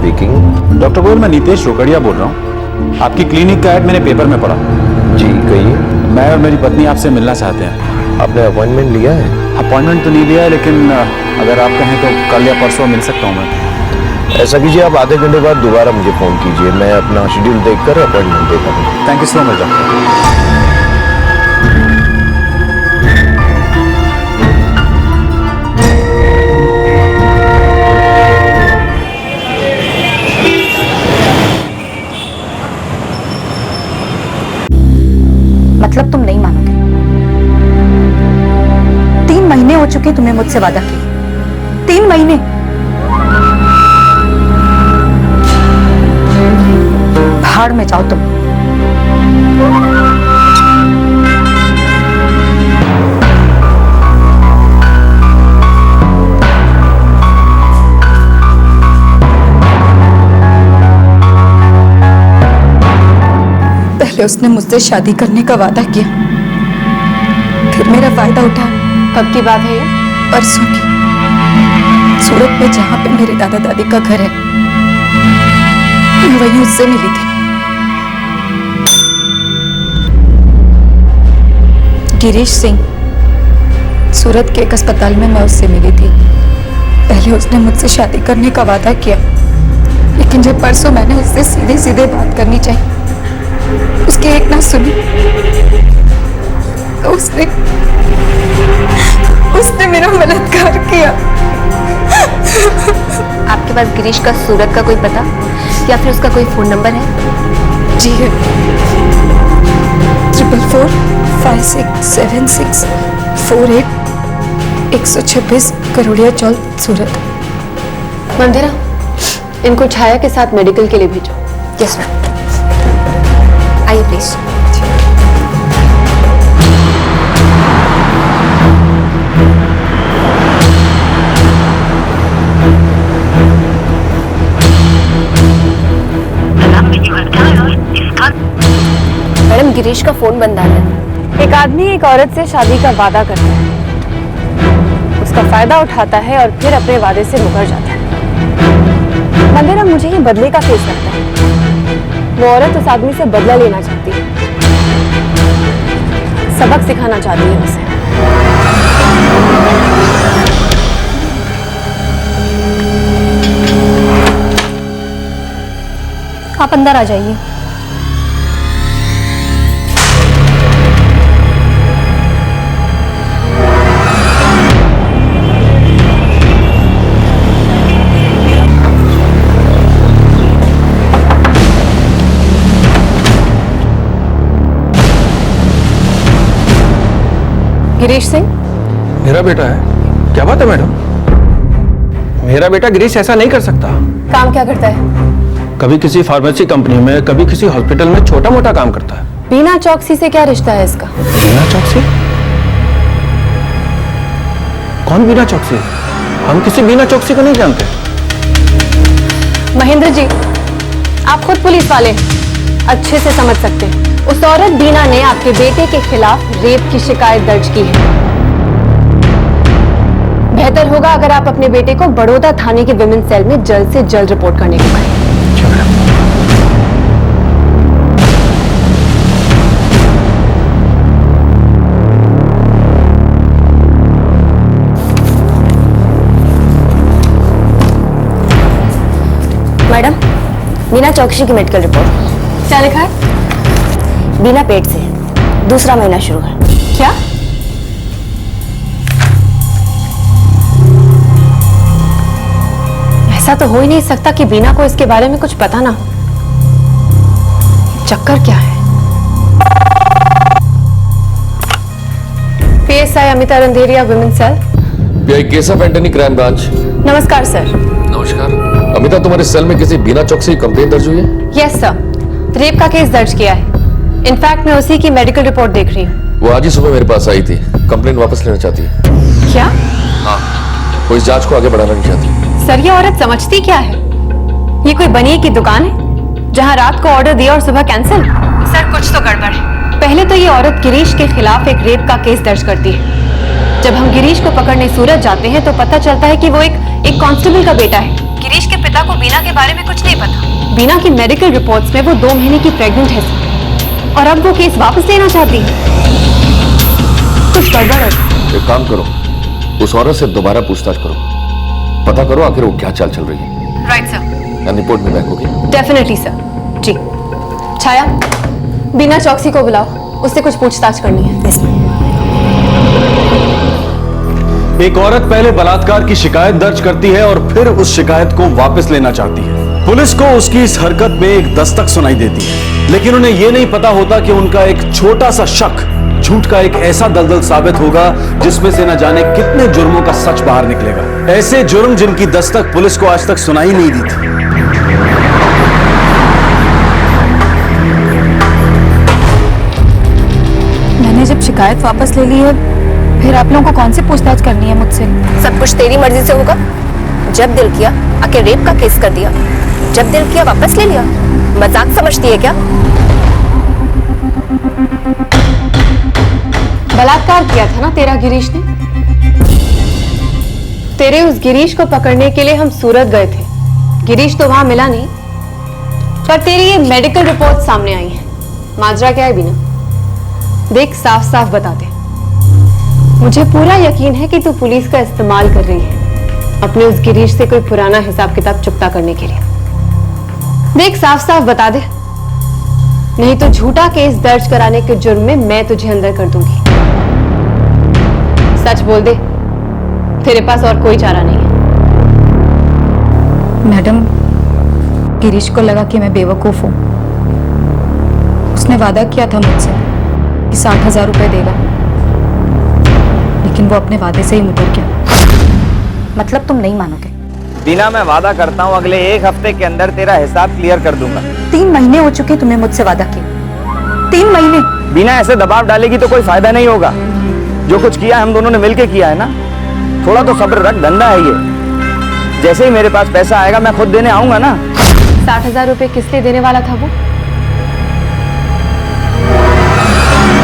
Speaking. Doctor Goyal, मैं नीतेश रोकड़िया बोल रहा हूँ। आपकी क्लिनिक का ऐड मैंने पेपर में पढ़ा। जी कहिए। मैं और मेरी पत्नी आपसे मिलना चाहते हैं। आपने अपॉइंटमेंट लिया है? अपॉइंटमेंट तो नहीं लिया है, लेकिन अगर आप कहें तो कल या परसों मिल सकता हूँ मैं। ऐसा कीजिए, आप आधे घंटे बाद दोबारा मुझे फोन कीजिए, मैं अपना शेड्यूल देखकर अपॉइंटमेंट देता हूँ। Thank you so much doctor. मतलब तुम नहीं मानोगे। 3 महीने हो चुके तुम्हें मुझसे वादा किए। 3 महीने। भाड़ में जाओ तुम। पहले उसने मुझसे शादी करने का वादा किया, फिर मेरा फायदा उठा। कब की बात है ये? परसों की। सूरत में जहां पे मेरे दादा दादी का घर है, मैं वहीं उससे मिली थी। गिरीश सिंह, सूरत के एक अस्पताल में मैं उससे मिली थी। पहले उसने मुझसे शादी करने का वादा किया, लेकिन जब परसों मैंने उससे सीधे सीधे बात करनी चाहिए, उसकी एक ना सुनी, तो उसने मेरा बलात्कार किया। आपके पास गिरीश का सूरत का कोई पता या फिर उसका कोई फोन नंबर है? जी है। 44567648 126 करोड़िया चौक, सूरत। मंदिरा, इनको छाया के साथ मेडिकल के लिए भेजो। Yes ma'am. आइए प्लीज। मैडम, गिरीश का फोन बंद आ रहा है। एक आदमी एक औरत से शादी का वादा करता है, उसका फायदा उठाता है और फिर अपने वादे से मुकर जाता है। मंदिरा, मुझे ये बदले का केस लगता है। वो औरत उस आदमी से बदला लेना चाहती है, सबक सिखाना चाहती है उसे। आप अंदर आ जाइए। गिरीश सिंह, मेरा बेटा है? क्या बात है मैडम, मेरा बेटा गिरीश ऐसा नहीं कर सकता। काम क्या करता है? कभी किसी फार्मेसी कंपनी में, कभी किसी हॉस्पिटल में छोटा मोटा काम करता है। बीना चौकसी से क्या रिश्ता है इसका? बीना चौकसी? कौन बीना चौकसी? हम किसी बीना चौकसी को नहीं जानते। महेंद्र जी, आप खुद पुलिस वाले अच्छे से समझ सकते हैं। उस औरत बीना ने आपके बेटे के खिलाफ रेप की शिकायत दर्ज की है। बेहतर होगा अगर आप अपने बेटे को बड़ौदा थाने के विमेन सेल में जल्द से जल्द रिपोर्ट करने को कहें। मैडम, बिना चौकसी की मेडिकल रिपोर्ट। क्या लिखा है? बिना पेट से, दूसरा महीना शुरू है। क्या? ऐसा तो हो ही नहीं सकता कि बीना को इसके बारे में कुछ पता ना हो। चक्कर क्या है? PSI Amita Randheria, women cell. Case of Antony, crime branch. नमस्कार सर। नमस्कार। अमिता, तुम्हारे सेल में किसी बिना चौकसी की कंप्लेंट दर्ज हुई है? यस सर, रेप का केस दर्ज किया है। इनफैक्ट मैं उसी की मेडिकल रिपोर्ट देख रही हूँ। वो आज ही सुबह मेरे पास आई थी, कंप्लेंट वापस लेना चाहती है। क्या? हाँ, वो इस जांच को आगे बढ़ाना नहीं चाहती। सर, ये औरत समझती क्या है? ये कोई बनिए की दुकान है जहाँ रात को ऑर्डर दिया और सुबह कैंसिल? सर, कुछ तो गड़बड़ है। पहले तो ये औरत गिरीश के खिलाफ एक रेप का केस दर्ज करती है। जब हम गिरीश को पकड़ने सूरत जाते हैं तो पता चलता है कि वो एक कांस्टेबल का बेटा है। गिरीश के पिता को बीना के बारे में कुछ नहीं पता। बीना की मेडिकल रिपोर्ट्स में वो 2 महीने की प्रेग्नेंट है सर, और अब वो केस वापस लेना चाहती है। कुछ गड़बड़ है। एक काम करो, उस औरत से दोबारा पूछताछ करो, पता करो आखिर वो क्या चाल चल रही है। Right sir. रिपोर्ट में बैक होगी। Definitely sir. जी। छाया, बीना चौकसी को बुलाओ, उससे कुछ पूछताछ करनी है। एक औरत पहले बलात्कार की शिकायत दर्ज करती है और फिर उस शिकायत को वापस लेना चाहती है। पुलिस को उसकी इस हरकत में एक दस्तक सुनाई देती है, लेकिन उन्हें यह नहीं पता होता कि उनका एक छोटा सा शक झूठ का एक ऐसा दलदल साबित होगा जिसमें से न जाने कितने जुर्मों का सच बाहर निकलेगा। ऐसे जुर्म जिनकी दस्तक पुलिस को आज तक सुनाई नहीं दी थी। मैंने जब शिकायत वापस ले ली है, फिर आप लोगों को कौन सी पूछताछ करनी है मुझसे? सब कुछ तेरी मर्जी से होगा। जब दिल किया आके रेप का केस कर दिया, जब दिल किया वापस ले लिया। मजाक समझती है क्या? बलात्कार किया था ना तेरा गिरीश ने। तेरे उस गिरीश को पकड़ने के लिए हम सूरत गए थे। गिरीश तो वहां मिला नहीं, पर तेरी ये मेडिकल रिपोर्ट सामने आई है। माजरा क्या है बीना? देख, साफ साफ बता दे। मुझे पूरा यकीन है कि तू पुलिस का इस्तेमाल कर रही है अपने उस गिरीश से कोई पुराना हिसाब किताब चुकता करने के लिए। देख, साफ साफ बता दे, नहीं तो झूठा केस दर्ज कराने के जुर्म में मैं तुझे अंदर कर दूंगी। सच बोल दे, तेरे पास और कोई चारा नहीं है। मैडम, गिरीश को लगा कि मैं बेवकूफ हूँ। उसने वादा किया था मुझसे कि 60,000 रुपए देगा, लेकिन वो अपने वादे से ही मुकर गया। मतलब तुम नहीं मानोगे? बीना, मैं वादा करता हूँ अगले 1 हफ्ते के अंदर तेरा हिसाब क्लियर कर दूंगा। 3 महीने हो चुके तुमने मुझसे वादा किया। 3 महीने। बीना, ऐसे दबाव डालेगी तो कोई फायदा नहीं होगा। जो कुछ किया हम दोनों ने मिलके किया है ना, थोड़ा तो सब्र रख, धंधा है ये। जैसे ही मेरे पास पैसा आएगा मैं खुद देने आऊंगा ना। 60,000 रुपए किस लिए देने वाला था वो?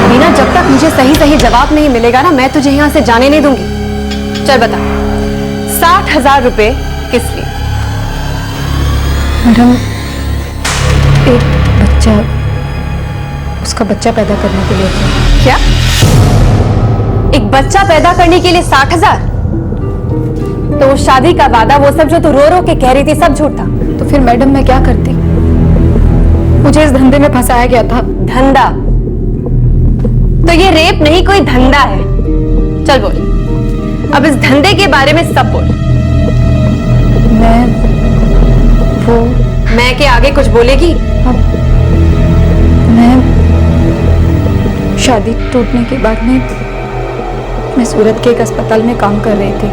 बीना, जब तक मुझे सही सही जवाब नहीं मिलेगा ना, मैं तुझे यहाँ से जाने नहीं दूंगी। चल बता, 60,000 रुपए किस लिए? मैडम, एक बच्चा, उसका बच्चा पैदा करने के लिए था। क्या? एक बच्चा पैदा करने के लिए 60,000? तो वो शादी का वादा, वो सब जो तू रो रो के कह रही थी, सब झूठ था। तो फिर मैडम मैं क्या करती? मुझे इस धंधे में फंसाया गया था। धंधा? तो ये रेप नहीं, कोई धंधा है। चल बोल, अब इस धंधे के बारे में सब बोल। मैं के आगे कुछ बोलेगी? मैं शादी टूटने के बाद में मैं सूरत के एक अस्पताल में काम कर रही थी,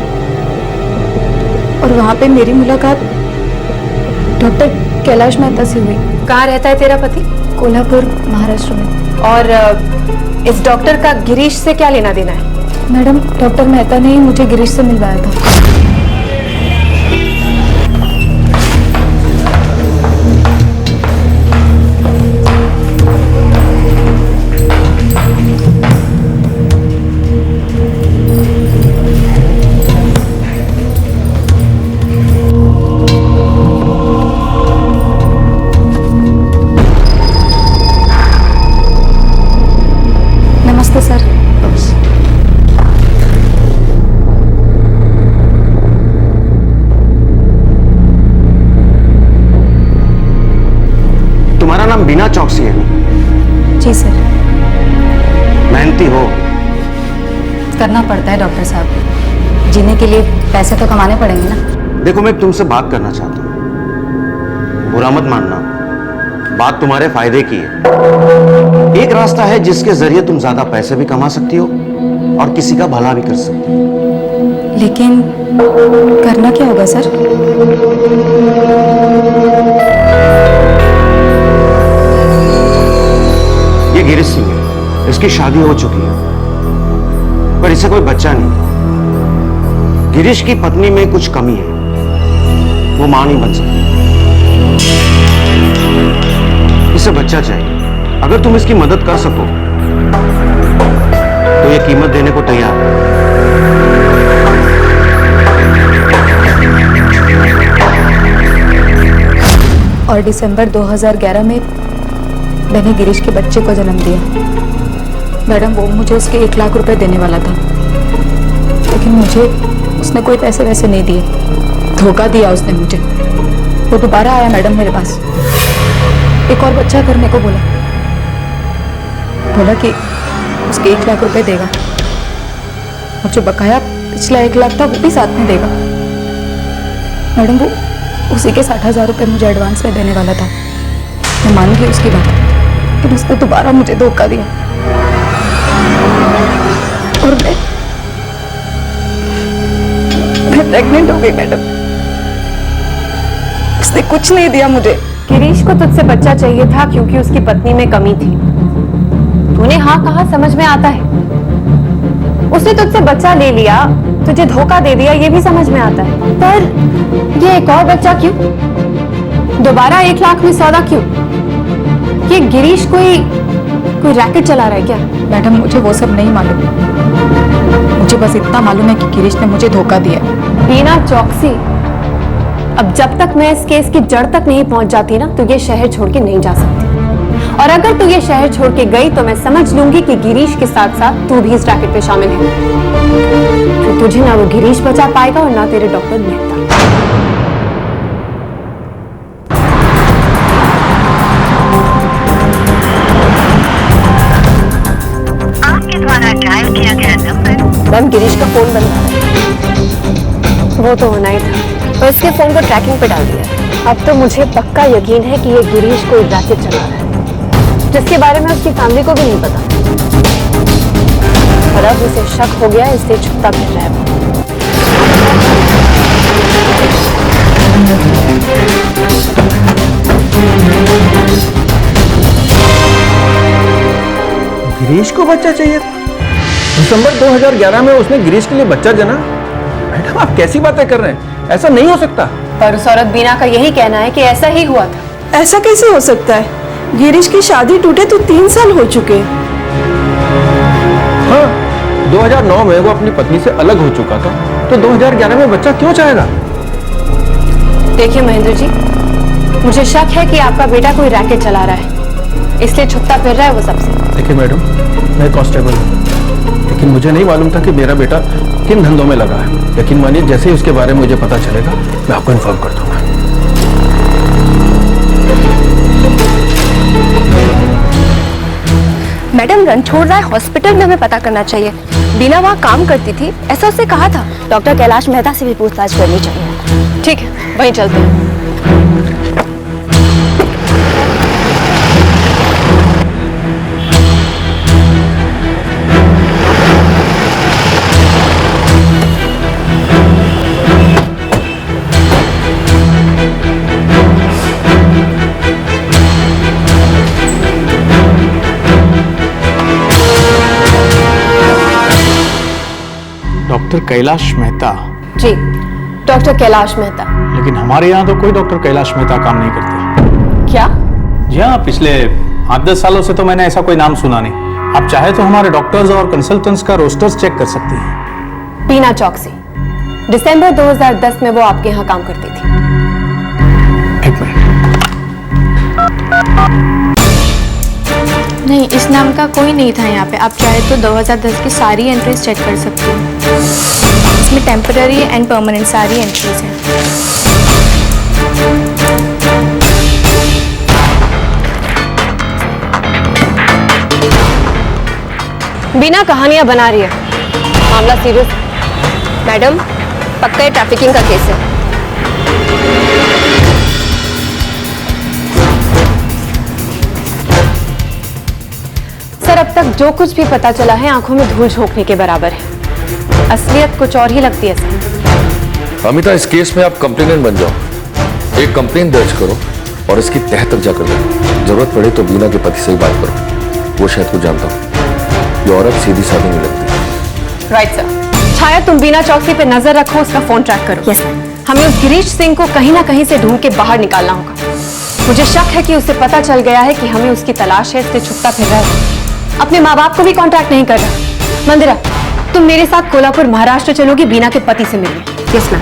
और वहां पे मेरी मुलाकात डॉक्टर कैलाश मेहता से हुई। कहाँ रहता है तेरा पति? कोल्हापुर, महाराष्ट्र में। और इस डॉक्टर का गिरीश से क्या लेना देना है? मैडम, डॉक्टर मेहता ने ही मुझे गिरीश से मिलवाया था। नमस्ते सर। तुम्हारा नाम बीना चौकसी है ना? जी सर। मेहनती हो? करना पड़ता है डॉक्टर साहब, जीने के लिए पैसे तो कमाने पड़ेंगे ना। देखो, मैं तुमसे बात करना चाहता हूं, बुरा मत मानना, बात तुम्हारे फायदे की है। एक रास्ता है जिसके जरिए तुम ज्यादा पैसे भी कमा सकती हो और किसी का भला भी कर सकती हो। लेकिन करना क्या होगा सर? ये गिरीश सिंह है, इसकी शादी हो चुकी है, पर इसे कोई बच्चा नहीं। गिरीश की पत्नी में कुछ कमी है, वो मां नहीं बन सकती। इसे बच्चा चाहिए। अगर तुम इसकी मदद कर सको तो ये कीमत देने को तैयार है। और दिसंबर 2011 में मैंने गिरीश के बच्चे को जन्म दिया। मैडम, वो मुझे उसके 1 लाख रुपए देने वाला था, लेकिन मुझे उसने कोई पैसे वैसे नहीं दिए। धोखा दिया उसने मुझे। वो दोबारा आया मैडम मेरे पास, एक और बच्चा करने को बोला कि उसके 1 लाख रुपए देगा और जो बकाया पिछला 1 लाख था वो भी साथ में देगा। मैडम, वो उसी के 60,000 रुपए मुझे एडवांस में देने वाला था। मैं मान गई उसकी बात, लेकिन उसने दोबारा मुझे धोखा दिया और मैं प्रेग्नेंट हो गई मैडम। उसने कुछ नहीं दिया मुझे। गिरीश को तुझसे बच्चा चाहिए था क्योंकि उसकी पत्नी में कमी थी। तूने हाँ कहा, समझ में आता है। उसने तुझसे बच्चा ले लिया, तुझे धोखा दे दिया, ये भी समझ में आता है। पर ये एक और बच्चा क्यों? दोबारा 1 लाख में सौदा क्यों? ये गिरीश कोई रैकेट चला रहा है क्या? मैडम, मुझे वो सब नहीं मालूम। मुझे बस इतना मालूम है कि गिरीश ने मुझे धोखा दिया। बीना चौकसी, अब जब तक मैं इस केस की जड़ तक नहीं पहुंच जाती ना, तो ये शहर छोड़ के नहीं जा सकती। और अगर तू ये शहर छोड़ के गई तो मैं समझ लूंगी कि गिरीश के साथ साथ तू भी इस रैकेट पे शामिल है। फिर तुझे ना वो गिरीश बचा पाएगा और ना तेरे डॉक्टर मेहता। आपके द्वारा डायल किया गया नंबर। मैम, गिरीश का फोन बंद था। वो तो होना ही था, और उसके फोन को ट्रैकिंग पे डाल दिया। अब तो मुझे पक्का यकीन है कि ये गिरीश कोई रैकेट चला रहा है जिसके बारे में उसकी फैमिली को भी नहीं पता। और अब उसे शक हो गया, इसलिए छुपता फिर रहा है। गिरीश को बच्चा चाहिए था। दिसंबर 2011 में उसने गिरीश के लिए बच्चा जना। मैडम, आप कैसी बातें कर रहे हैं? ऐसा नहीं हो सकता। पर उस औरत बीना का यही कहना है कि ऐसा ही हुआ था। ऐसा कैसे हो सकता है? गिरीश की शादी टूटे तो 3 साल हो चुके। हाँ, 2009 में वो अपनी पत्नी से अलग हो चुका था, तो 2011 में बच्चा क्यों चाहेगा? देखिए महेंद्र जी, मुझे शक है कि आपका बेटा कोई रैकेट चला रहा है, इसलिए छुपता फिर रहा है वो सबसे। देखिए मैडम, मैं कांस्टेबल हूँ, लेकिन मुझे नहीं मालूम था कि मेरा बेटा किन धंधों में लगा है। यकीन मानिए, जैसे ही उसके बारे में मुझे पता चलेगा मैं आपको इन्फॉर्म कर दूंगा। मैडम, रणछोड़ राय हॉस्पिटल में हमें पता करना चाहिए। बीना वहाँ काम करती थी, ऐसा उससे कहा था। डॉक्टर कैलाश मेहता से भी पूछताछ करनी चाहिए। ठीक है, वहीं चलते हैं। डॉक्टर कैलाश मेहता? जी, डॉक्टर कैलाश मेहता। लेकिन हमारे यहाँ तो कोई डॉक्टर कैलाश मेहता काम नहीं करते। क्या? जी हाँ, पिछले 8-10 सालों से तो मैंने ऐसा कोई नाम सुना नहीं। आप चाहे तो हमारे डॉक्टर्स और कंसल्टेंट्स का रोस्टर्स चेक कर सकती हैं। बीना चौकसी, दिसंबर 2010 में वो आपके यहाँ काम करती थी। एक मिनट। नहीं, इस नाम का कोई नहीं था यहाँ पे। आप चाहे तो 2010 की सारी एंट्रीज चेक कर सकते हैं। इसमें टेम्पररी एंड परमानेंट सारी एंट्रीज हैं। बीना कहानियां बना रही है, मामला सीरियस। मैडम, पक्का ये ट्रैफिकिंग का केस है। सर, अब तक जो कुछ भी पता चला है आंखों में धूल झोंकने के बराबर है। असलियत कुछ और ही लगती है सर। अमिता, इस केस में आप कंप्लेनेंट बन जाओ। एक कंप्लेन दर्ज करो और इसकी तह तक जाकर दो। जरूरत पड़े तो बीना के पति से ही बात करो। वो शायद कुछ जानता हूँ। ये औरत सीधी साधी नहीं लगती। Right sir. छाया, तुम बीना चौकसी पे नजर रखो, उसका फोन ट्रैक करो। यस। हमें उस गिरीश सिंह को कहीं ना कहीं से ढूंढ के बाहर निकालना होगा। मुझे शक है कि उसे पता चल गया है कि हमें उसकी तलाश है, इसलिए छुपता फिर रहा है। अपने माँ बाप को भी कांटेक्ट नहीं कर रहा। मंदिरा, तुम मेरे साथ कोल्हापुर महाराष्ट्र चलोगी बीना के पति से मिलने। Yes ma'am.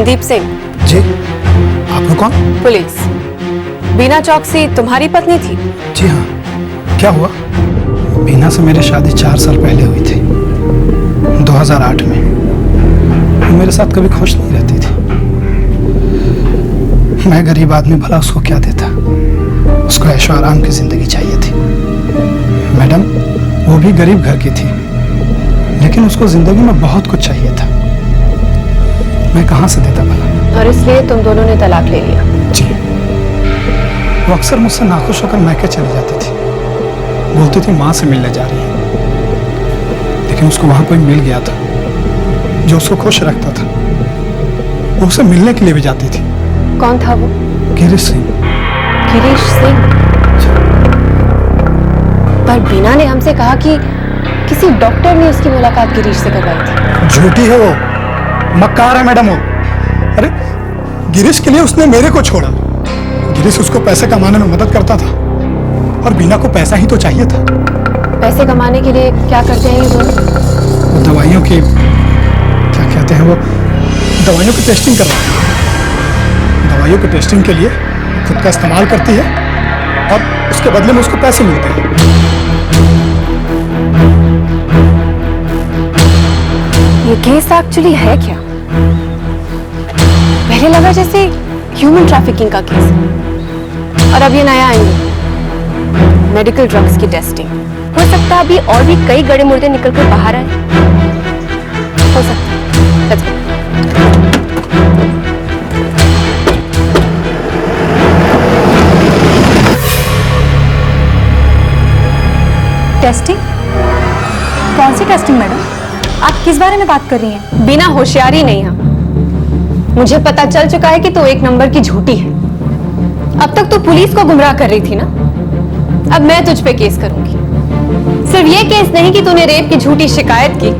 संदीप सिंह। जी, आप लोग कौन? पुलिस। बीना चौकसी तुम्हारी पत्नी थी? जी हाँ। क्या हुआ? बीना से मेरी शादी 4 साल पहले हुई थी, 2008 में। वो मेरे साथ कभी खुश नहीं रहती थी। मैं गरीब आदमी, भला उसको क्या देता? उसको ऐशो आराम की जिंदगी चाहिए थी। मैडम, वो भी गरीब घर की थी, लेकिन उसको जिंदगी में बहुत कुछ चाहिए था। मैं कहाँ से देता भला? और इसलिए तुम दोनों ने तलाक ले लिया? जी। वो अक्सर मुझसे नाखुश होकर मैके चली जाती थी, बोलती थी माँ से मिलने जा रही है। लेकिन उसको वहां कोई मिल गया था जो उसको खुश रखता था। वो उसे मिलने के लिए भी जाती थी। कौन था वो? गिरीश सिंह। गिरीश सिंह? पर बीना ने हमसे कहा कि किसी डॉक्टर ने उसकी मुलाकात गिरीश से करवाई थी। झूठी है वो, मक्कार है मैडम वो। अरे गिरीश के लिए उसने मेरे को छोड़ा। गिरीश उसको पैसे कमाने में मदद करता था और बीना को पैसा ही तो चाहिए था। पैसे कमाने के लिए क्या करते हैं ये दोनों? वो दवाइयों की, क्या कहते हैं वो, दवाइयों की टेस्टिंग कर रहा है। दवाइयों की टेस्टिंग के लिए खुद का इस्तेमाल करती है और उसके बदले में उसको पैसे मिलते हैं। ये केस एक्चुअली है क्या? पहले लगा जैसे ह्यूमन ट्रैफिकिंग का केस है, और अब ये नया एंगल, मेडिकल ड्रग्स की टेस्टिंग। हो सकता है अभी और भी कई गड़े मुर्दे निकल कर बाहर आए। हो सकता है। Let's go. टेस्टिंग? कौन सी टेस्टिंग मैडम? आप किस बारे में बात कर रही हैं? बिना होशियारी नहीं है। मुझे पता चल चुका है कि तू एक नंबर की झूठी है। अब तक तो पुलिस को गुमराह कर रही थी ना, अब मैं तुझ पे केस करूंगी। सिर्फ ये केस नहीं कि तूने रेप की झूठी शिकायत की,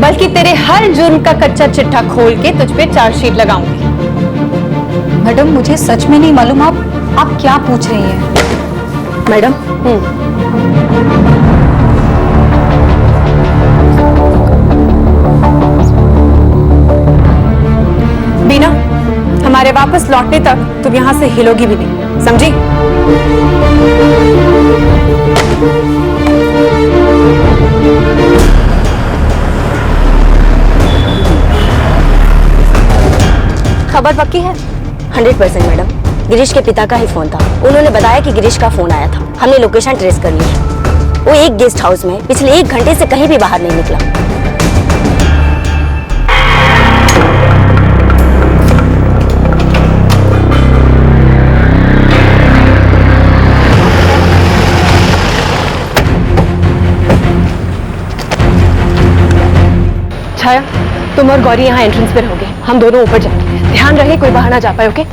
बल्कि तेरे हर जुर्म का कच्चा चिट्ठा खोल के तुझ पे चार्जशीट लगाऊंगी। मैडम, मुझे सच में नहीं मालूम आप क्या पूछ रही हैं। मैडम, बीना, हमारे वापस लौटने तक तुम यहां से हिलोगी भी नहीं, समझी? खबर पक्की है? 100% मैडम। गिरीश के पिता का ही फोन था। उन्होंने बताया कि गिरीश का फोन आया था। हमने लोकेशन ट्रेस कर ली। वो एक गेस्ट हाउस में पिछले 1 घंटे से कहीं भी बाहर नहीं निकला। छाया, तुम और गौरी यहाँ एंट्रेंस पे रहोगे, हम दोनों ऊपर जाएंगे। ध्यान रहे कोई बाहर ना जा पाए, okay?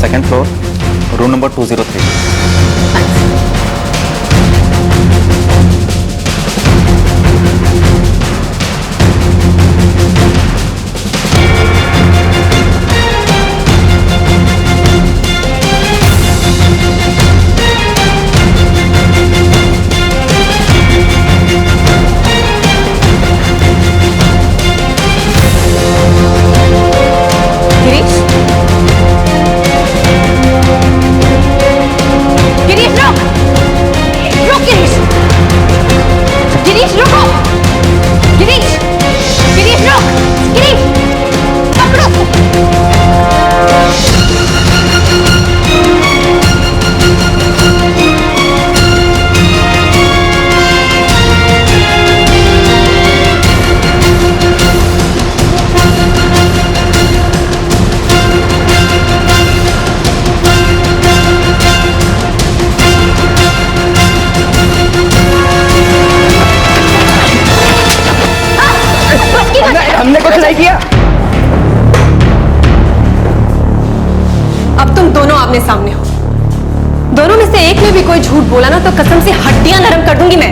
Second floor, room number 203। हमने कुछ नहीं किया। अब तुम दोनों आमने सामने हो। दोनों में से एक ने भी कोई झूठ बोला ना तो कसम से हड्डियां नरम कर दूंगी मैं।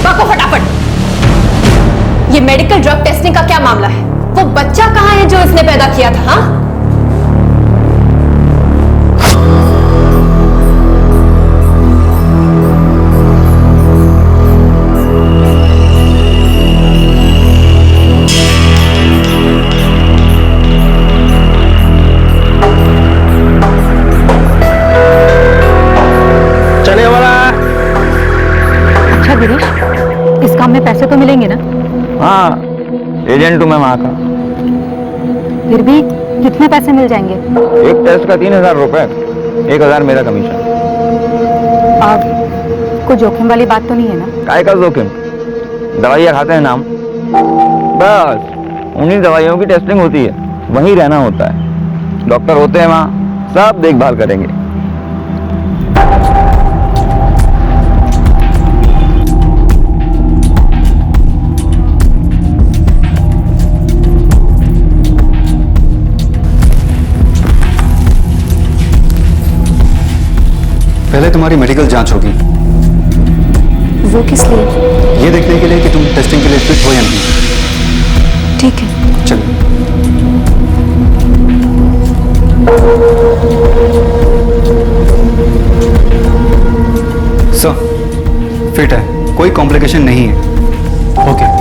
बाको फटाफट। ये मेडिकल ड्रग टेस्टिंग का क्या मामला है? वो बच्चा कहाँ है जो इसने पैदा किया था? हाँ, स्टूडेंट हूँ मैं वहाँ का। फिर भी कितने पैसे मिल जाएंगे? एक टेस्ट का 3,000 रुपए, 1,000 मेरा कमीशन। और कोई जोखिम वाली बात तो नहीं है ना? काय का जोखिम? दवाइयाँ खाते हैं नाम, बस उन्हीं दवाइयों की टेस्टिंग होती है, वहीं रहना होता है। डॉक्टर होते हैं वहाँ, सब देखभाल करेंगे। पहले तुम्हारी मेडिकल जांच होगी। वो किस लिए? ये देखने के लिए कि तुम टेस्टिंग के लिए फिट हो या नहीं। ठीक है। चलो। सर, फिट है, कोई कॉम्प्लिकेशन नहीं है। ओके।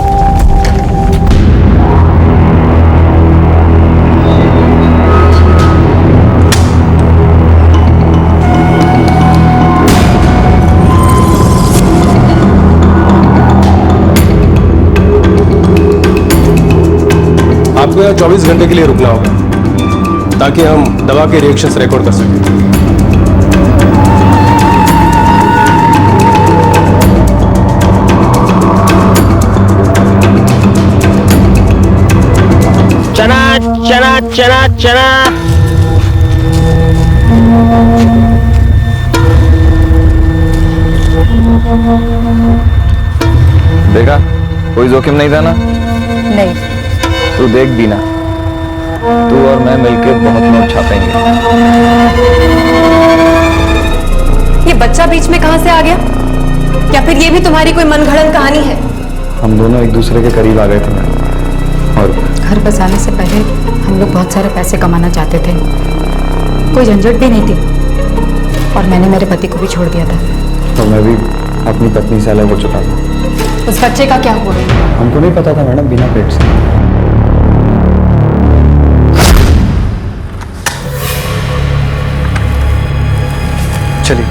आपको यहाँ 24 घंटे के लिए रुकना होगा ताकि हम दवा के रिएक्शंस रिकॉर्ड कर सकें। चना चना चना चना। देखा, कोई जोखिम नहीं था ना? नहीं। तू देख दीना, तू और मैं मिलकर बहुत नोट छापेंगे। ये बच्चा बीच में कहां से आ गया? या फिर ये भी तुम्हारी कोई मनगढ़ंत कहानी है? हम दोनों एक दूसरे के करीब आ गए थे मैडम, और घर बसाने से पहले हम लोग बहुत सारे पैसे कमाना चाहते थे, कोई झंझट भी नहीं थी, और मैंने मेरे पति को भी छोड़ दिया था। तो मैं भी अपनी पत्नी से अलग हो चुका था। उस बच्चे का क्या हुआ? हमको नहीं पता था मैडम, बिना पेट से। चलिए।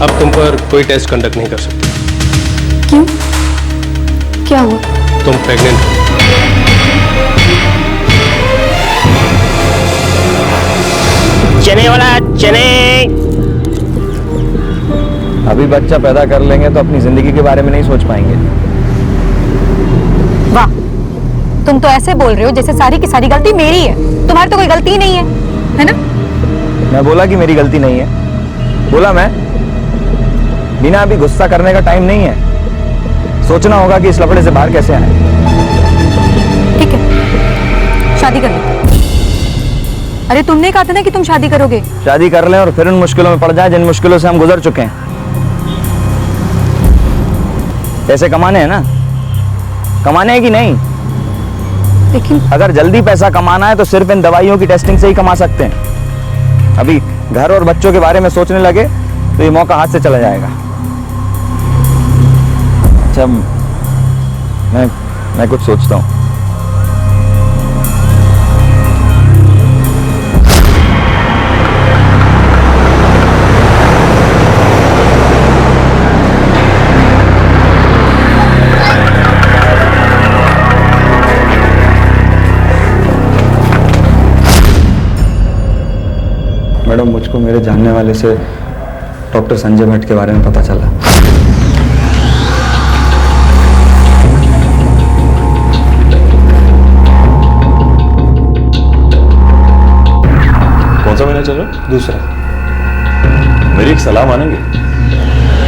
अब तुम पर कोई टेस्ट कंडक्ट नहीं कर सकते। क्यों? क्या हुआ? तुम प्रेग्नेंट हो। चने वाला चने। अभी बच्चा पैदा कर लेंगे तो अपनी जिंदगी के बारे में नहीं सोच पाएंगे। वाह, तुम तो ऐसे बोल रहे हो जैसे सारी की सारी गलती मेरी है। तुम्हारी तो कोई गलती ही नहीं है ना? मैं बोला कि मेरी गलती नहीं है? बोला मैं? बिना अभी गुस्सा करने का टाइम नहीं है, सोचना होगा कि इस लफड़े से बाहर कैसे आए। ठीक है, शादी कर ले। अरे तुमने कहा था ना कि तुम शादी करोगे। शादी कर लें और फिर उन मुश्किलों में पड़ जाए जिन मुश्किलों से हम गुजर चुके हैं। पैसे कमाने हैं ना, कमाने हैं कि नहीं? लेकिन अगर जल्दी पैसा कमाना है तो सिर्फ इन दवाइयों की टेस्टिंग से ही कमा सकते हैं। अभी घर और बच्चों के बारे में सोचने लगे तो ये मौका हाथ से चला जाएगा। अच्छा, मैं कुछ सोचता हूँ। मैडम, मुझको मेरे जानने वाले से डॉक्टर संजय भट्ट के बारे में पता चला। कौन सा महीना चल रहा है? दूसरा। मेरी एक सलाह मानेंगे?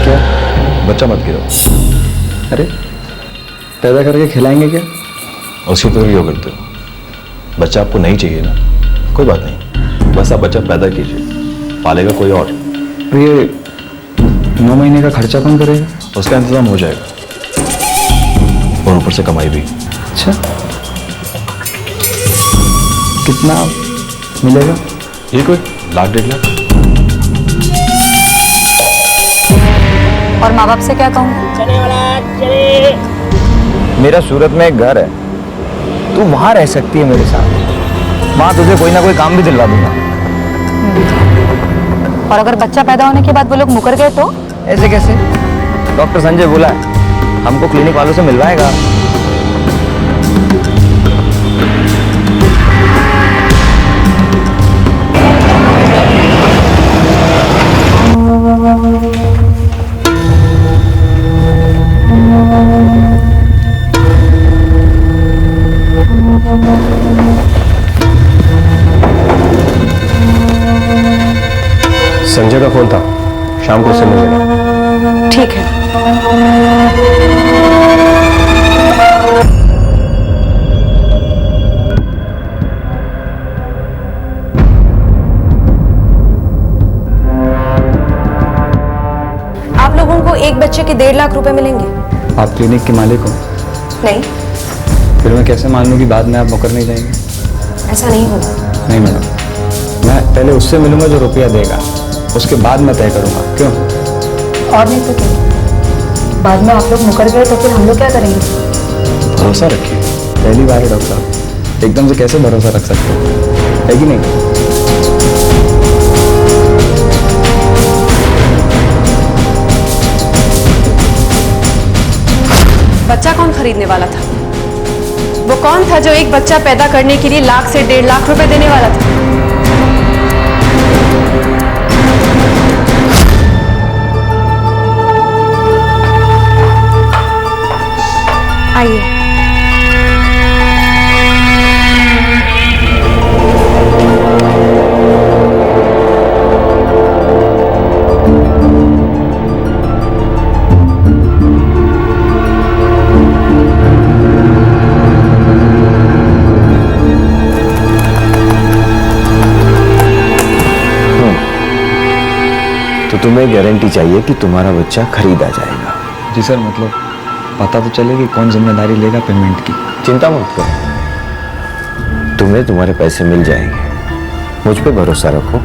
क्या? बच्चा मत गिरो। अरे, पैदा करके खिलाएंगे क्या? उसी तो क्यों करते हो? बच्चा आपको नहीं चाहिए ना, कोई बात नहीं, बस आप बच्चा पैदा कीजिए, पालेगा कोई और। तो ये 9 महीने का खर्चा कौन करेगा? उसका इंतजाम हो जाएगा, और ऊपर से कमाई भी। अच्छा, कितना मिलेगा? ये कोई लाख 1.5 लाख। और माँ बाप से क्या कहूँ? मेरा सूरत में एक घर है, तू वहां रह सकती है मेरे साथ। वहां तुझे कोई ना कोई काम भी दिलवा दूंगा। और अगर बच्चा पैदा होने के बाद वो लोग मुकर गए तो? ऐसे कैसे? डॉक्टर संजय बोला है हमको क्लिनिक वालों से मिलवाएगा। संजय का फोन था, शाम को उससे मिल लेना। ठीक है। आप लोगों को एक बच्चे के 1.5 लाख रुपए मिलेंगे। आप क्लिनिक के मालिक हो? नहीं, फिर मैं कैसे मान लूँ कि बाद में आप मुकर नहीं जाएंगे? ऐसा नहीं होगा। नहीं मैडम, मैं पहले उससे मिलूंगा जो रुपया देगा, उसके बाद मैं तय करूंगा। क्यों? और नहीं तो क्या? बाद में आप लोग मुकर गए तो फिर हम लोग क्या करेंगे? भरोसा रखिए, पहली बार है डॉक्टर साहब, एकदम से कैसे भरोसा रख सकते हैं, है कि नहीं? बच्चा कौन खरीदने वाला था? वो कौन था जो एक बच्चा पैदा करने के लिए 1 लाख से 1.5 लाख रुपए देने वाला था? आइए। तो तुम्हें गारंटी चाहिए कि तुम्हारा बच्चा खरीदा जाएगा? जी सर, मतलब पता तो चलेगी कौन जिम्मेदारी लेगा पेमेंट की। चिंता मत करो, तुम्हें तुम्हारे पैसे मिल जाएंगे, मुझ पे भरोसा रखो।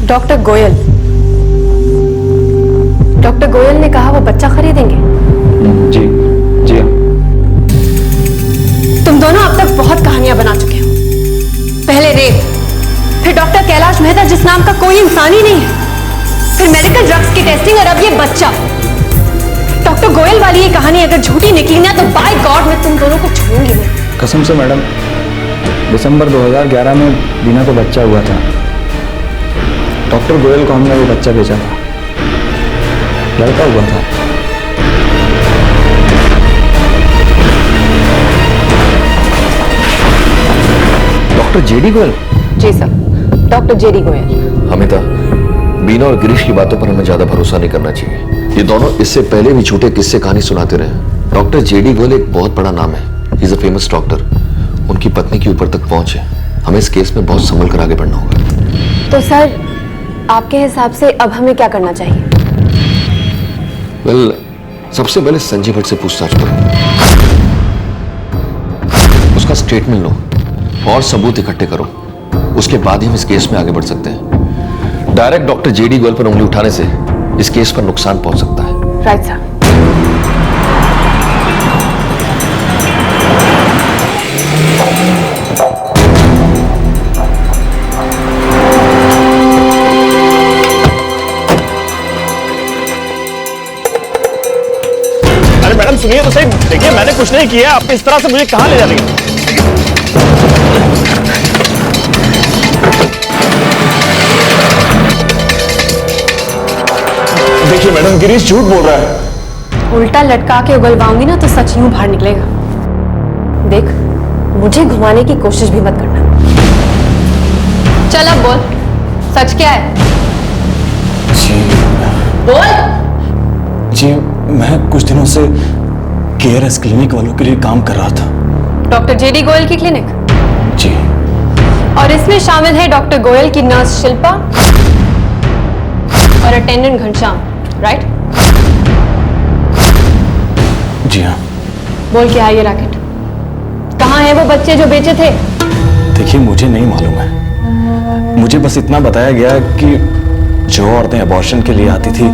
डॉक्टर गोयल ने कहा वो बच्चा खरीदेंगे। जी जी हाँ। तुम दोनों अब तक बहुत कहानियां बना चुके हो। पहले रेप, फिर डॉक्टर कैलाश मेहता जिस नाम का कोई इंसान ही नहीं है, फिर मेडिकल ड्रग्स की टेस्टिंग और अब ये बच्चा। डॉक्टर गोयल वाली ये कहानी अगर झूठी निकली ना तो बाय गॉड मैं तुम दोनों को छोड़ूंगी नहीं। कसम से मैडम, दिसंबर 2011 में बीना को बच्चा हुआ था। डॉक्टर गोयल को हमने वो बच्चा भेजा था, लड़का हुआ था। Doctor JD Goyal? जी sir, doctor JD Goyal. Amita, Bina और गिरीश की बातों पर हमें ज्यादा भरोसा नहीं करना चाहिए। ये दोनों इससे पहले भी झूठे किस्से कहानी सुनाते रहे। डॉक्टर जेडी गोयल एक बहुत बड़ा नाम है, he is a famous doctor. उनकी पत्नी की ऊपर तक पहुंच है, हमें इस केस में बहुत संभल कर आगे बढ़ना होगा। तो सर, आपके हिसाब से अब हमें क्या करना चाहिए? वेल, सबसे पहले संजय भट्ट से पूछताछ करो, उसका स्टेटमेंट लो और सबूत इकट्ठे करो। उसके बाद ही हम इस केस में आगे बढ़ सकते हैं। डायरेक्ट डॉक्टर जेडी गोयल पर उंगली उठाने से इस केस पर नुकसान पहुंच सकता है। Right sir. अरे मैडम सुनिए तो सही, देखिए मैंने कुछ नहीं किया, आप इस तरह से मुझे कहां ले जा रही हैं? देखिए मैडम, गिरीश झूठ बोल रहा है। उल्टा लटका के उगलवाऊंगी ना तो सच यूं बाहर निकलेगा। देख, मुझे घुमाने की कोशिश भी मत करना। चल अब बोल, सच क्या है? जी बोल। जी, मैं कुछ दिनों से केआरएस क्लिनिक वालों के लिए काम कर रहा था। डॉक्टर जेडी गोयल की क्लिनिक? जी। और इसमें शामिल है डॉक्टर गोयल की नर्स शिल्पा और अटेंडेंट घनश्याम, राइट? जी हाँ। बोल क्या है ये रैकेट? कहाँ है वो बच्चे जो बेचे थे? देखिए, मुझे नहीं मालूम है। मुझे बस इतना बताया गया कि जो औरतें अबॉर्शन के लिए आती थी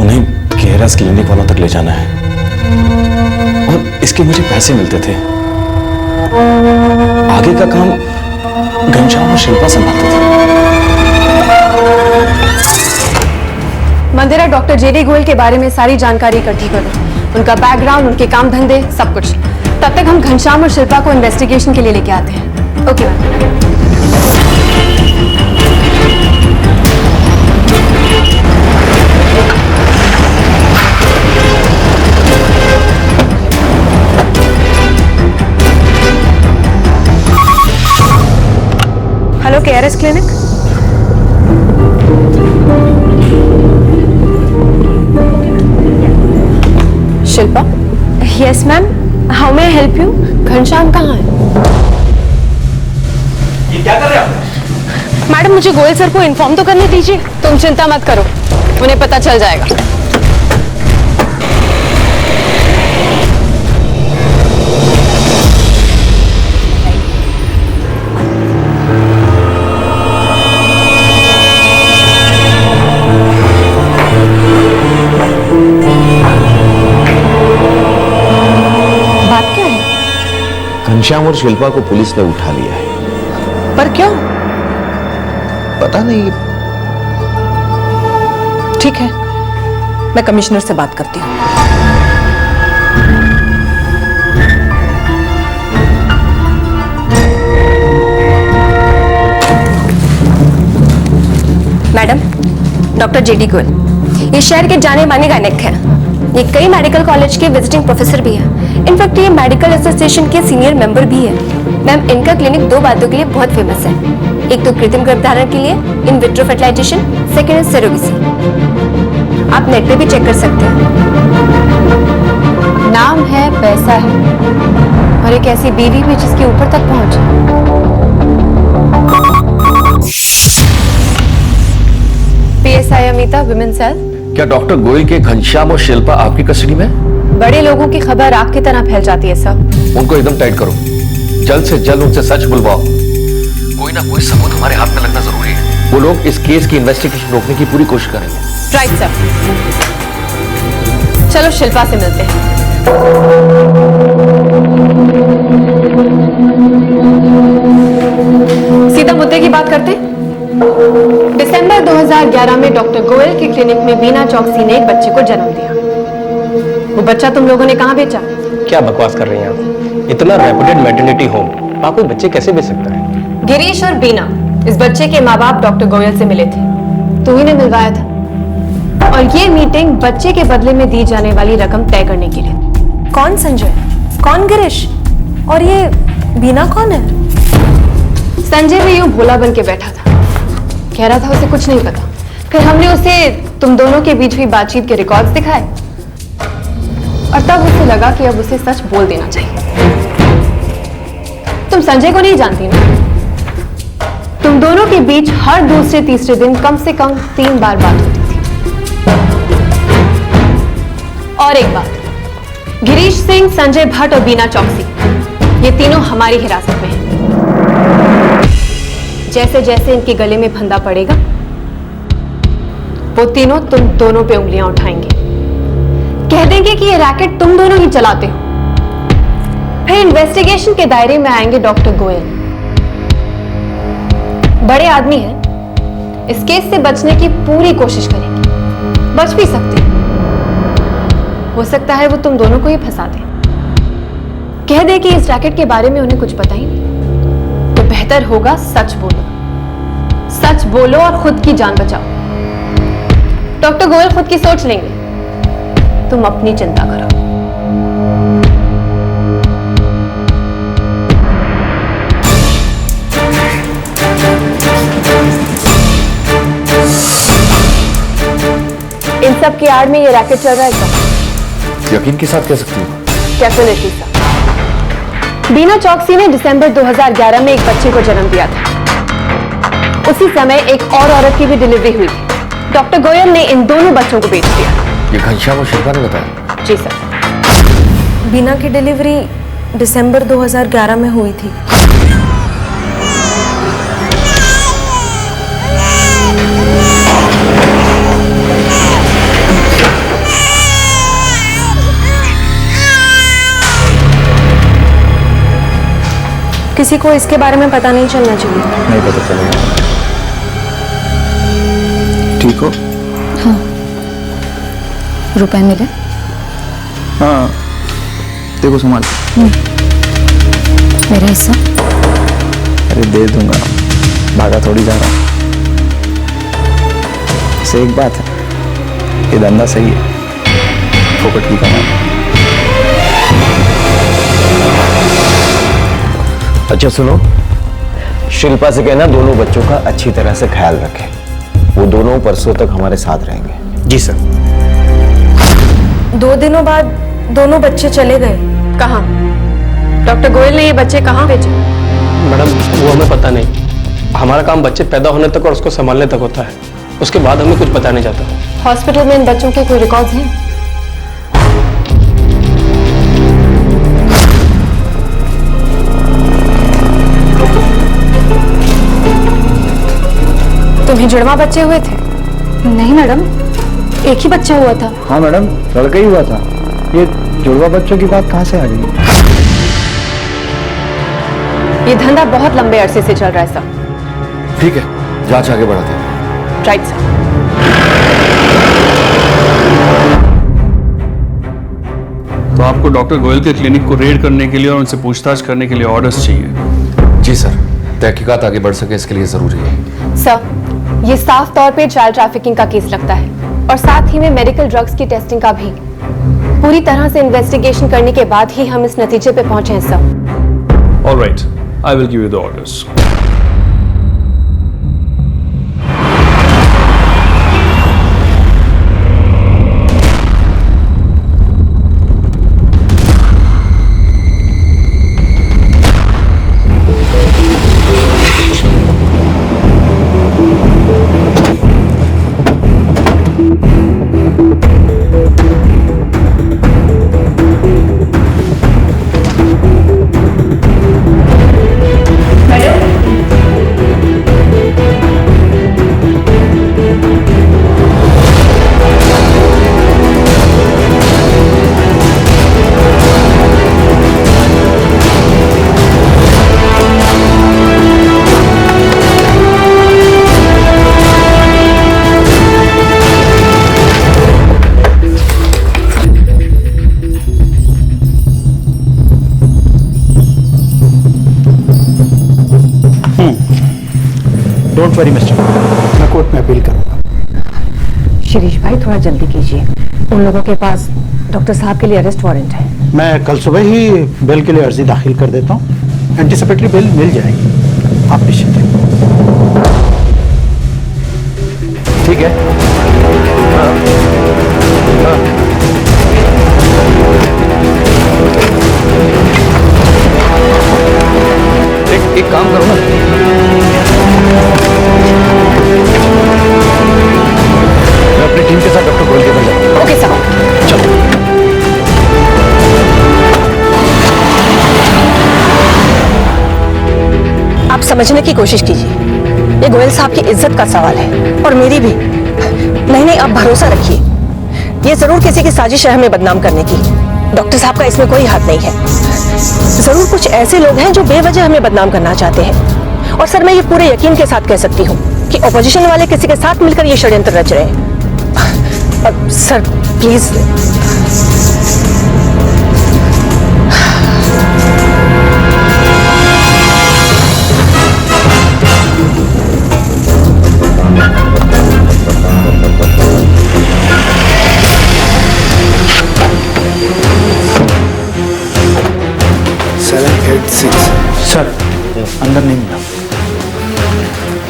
उन्हें केयरस क्लिनिक वालों तक ले जाना है और इसके मुझे पैसे मिलते थे। आगे का काम घनश्याम और शिल्पा संभालते थे। मंदिरा, डॉक्टर जेडी गोयल के बारे में सारी जानकारी इकट्ठी करो, उनका बैकग्राउंड, उनके काम धंधे, सब कुछ। तब तक हम घनश्याम और शिल्पा को इन्वेस्टिगेशन के लिए लेके आते हैं। Okay ma'am. Hello, KRS clinic. Shilpa? Yes ma'am, how may I help you? Ghanshyam कहाँ है? ये क्या कर रहे हैं आप? मैडम, मुझे गोयल सर को इन्फॉर्म तो करने दीजिए। तुम चिंता मत करो, उन्हें पता चल जाएगा। घनश्याम और शिल्पा को पुलिस ने उठा लिया है। पर क्यों? पता नहीं। ठीक है, मैं कमिश्नर से बात करती हूँ। मैडम, डॉक्टर जेडी गोयल ये शहर के जाने माने गायक हैं। ये कई मेडिकल कॉलेज के विजिटिंग प्रोफेसर भी हैं। इनफैक्ट ये मेडिकल एसोसिएशन के सीनियर मेंबर भी है। मैम, इनका क्लिनिक दो बातों के लिए बहुत फेमस है। एक तो कृत्रिम गर्भधारण के लिए, in vitro fertilization, second is surrogacy. आप नेट पे भी चेक कर सकते हैं। नाम है, पैसा है और एक ऐसी बीवी भी जिसके ऊपर तक पहुंच। PSI Amita, women cell. क्या डॉक्टर गोयल के घनश्याम और शिल्पा आपकी कस्टडी में? बड़े लोगों की खबर आग की तरह फैल जाती है सर। उनको एकदम टाइट करो, जल्द से जल्द उनसे सच बुलवाओ। कोई ना कोई सबूत हमारे हाथ में लगना जरूरी है। वो लोग इस केस की इन्वेस्टिगेशन रोकने की पूरी कोशिश करेंगे। Right sir. चलो शिल्पा से मिलते हैं। सीधा मुद्दे की बात करते हैं। दिसंबर 2011 में डॉक्टर गोयल के क्लिनिक में बीना चौकसी ने एक बच्चे को जन्म दिया। वो बच्चा तुम लोगों ने कहाँ बेचा? क्या बकवास कर रही हैं आप? इतना रेपुटेड मैटरनिटी होम, वहां कोई बच्चे कैसे बेच सकता है? गिरीश और बीना, इस बच्चे के माँ बाप डॉक्टर गोयल से मिले थे। तू ही ने मिलवाया था। और ये मीटिंग बच्चे के बदले में दी जाने वाली रकम तय करने के लिए। कौन संजय, कौन गिरीश और ये बीना कौन है? संजय भी यूं भोला बन के बैठा था, कह रहा था उसे कुछ नहीं पता। फिर हमने उसे तुम दोनों के बीच हुई बातचीत के रिकॉर्ड्स दिखाए और तब उसे लगा कि अब उसे सच बोल देना चाहिए। तुम संजय को नहीं जानती ना? तुम दोनों के बीच हर दूसरे तीसरे दिन कम से कम 3 बार बात होती थी। और एक बात, गिरीश सिंह, संजय भट्ट और बीना चौकसी, ये तीनों हमारी हिरासत में हैं। जैसे जैसे इनके गले में फंदा पड़ेगा, वो तीनों तुम दोनों पे उंगलियां उठाएंगे, कह देंगे कि ये रैकेट तुम दोनों ही चलाते हो। फिर इन्वेस्टिगेशन के दायरे में आएंगे डॉक्टर गोयल। बड़े आदमी हैं, इस केस से बचने की पूरी कोशिश करेंगे। बच भी सकते हैं, हो सकता है वो तुम दोनों को ही फंसा दे, कह दे कि इस रैकेट के बारे में उन्हें कुछ पता ही नहीं। तो बेहतर होगा सच बोलो, सच बोलो और खुद की जान बचाओ। डॉक्टर गोयल खुद की सोच लेंगे, तुम अपनी चिंता करो। इन सब की आड़ में ये रैकेट चल रहा है क्या? यकीन के साथ कह सकती हूँ। Definitely sir. बीना चौकसी ने दिसंबर 2011 में एक बच्चे को जन्म दिया था। उसी समय एक और औरत की भी डिलीवरी हुई थी। डॉक्टर गोयल ने इन दोनों बच्चों को बेच दिया। ये घनश्याम और शिल्पा ने बताया? जी सर। बीना की डिलीवरी दिसंबर 2011 में हुई थी। किसी को इसके बारे में पता नहीं चलना चाहिए। नहीं पता चलेगा। ठीक हो? हाँ। रुपए मिले? हाँ, देखो संभाल। मेरा हिस्सा? अरे दे दूंगा, भागा थोड़ी जा रहा हूँ। से एक बात है, ये धंधा सही है, फोकट की कमाई। अच्छा सुनो, शिल्पा से कहना दोनों बच्चों का अच्छी तरह से ख्याल रखें। वो दोनों परसों तक हमारे साथ रहेंगे। जी सर। 2 दिनों बाद दोनों बच्चे चले गए। कहाँ? डॉक्टर गोयल ने ये बच्चे कहाँ भेजे? मैडम वो हमें पता नहीं। हमारा काम बच्चे पैदा होने तक और उसको संभालने तक होता है, उसके बाद हमें कुछ पता नहीं जाता। हॉस्पिटल में इन बच्चों के कोई रिकॉर्ड्स हैं? तुम्हें जुड़वा बच्चे हुए थे? नहीं मैडम, एक ही बच्चा हुआ था। हाँ मैडम, लड़का ही हुआ था। ये जुड़वा बच्चों की बात कहाँ से आ गई? ये धंधा बहुत लंबे अरसे से चल रहा है सर। ठीक है, जांच आगे बढ़ाते हैं। Right sir. तो आपको डॉक्टर गोयल के क्लिनिक को रेड करने के लिए और उनसे पूछताछ करने के लिए ऑर्डर्स चाहिए? जी सर, तहकीकात आगे बढ़ सके इसके लिए जरूरी है। सर, ये साफ तौर पे चाइल्ड ट्रैफिकिंग का केस लगता है और साथ ही में मेडिकल ड्रग्स की टेस्टिंग का भी। पूरी तरह से इन्वेस्टिगेशन करने के बाद ही हम इस नतीजे पे पहुंचे हैं sir. Alright, I will give you the orders. Don't worry mister, मैं कोर्ट में अपील करूंगा। शिरीष भाई थोड़ा जल्दी कीजिए, उन लोगों के पास डॉक्टर साहब के लिए अरेस्ट वारंट है। मैं कल सुबह ही बेल के लिए अर्जी दाखिल कर देता हूँ। एंटीसिपेटरी बेल मिल जाएगी, आप निश्चिंत हैं। ठीक है। एक काम करो ना, मैं अपनी टीम के साथ डॉक्टर गोयल के घर जाता हूं। Okay sir. चलो। आप समझने की कोशिश कीजिए, ये गोयल साहब की इज्जत का सवाल है और मेरी भी। नहीं, आप भरोसा रखिए, ये जरूर किसी की साजिश है हमें बदनाम करने की। डॉक्टर साहब का इसमें कोई हाथ नहीं है। जरूर कुछ ऐसे लोग हैं जो बेवजह हमें बदनाम करना चाहते हैं। और सर, मैं ये पूरे यकीन के साथ कह सकती हूँ कि ऑपोजिशन वाले किसी के साथ मिलकर ये षड्यंत्र रच रहे हैं। Sir please. सर, अंदर नहीं मिला।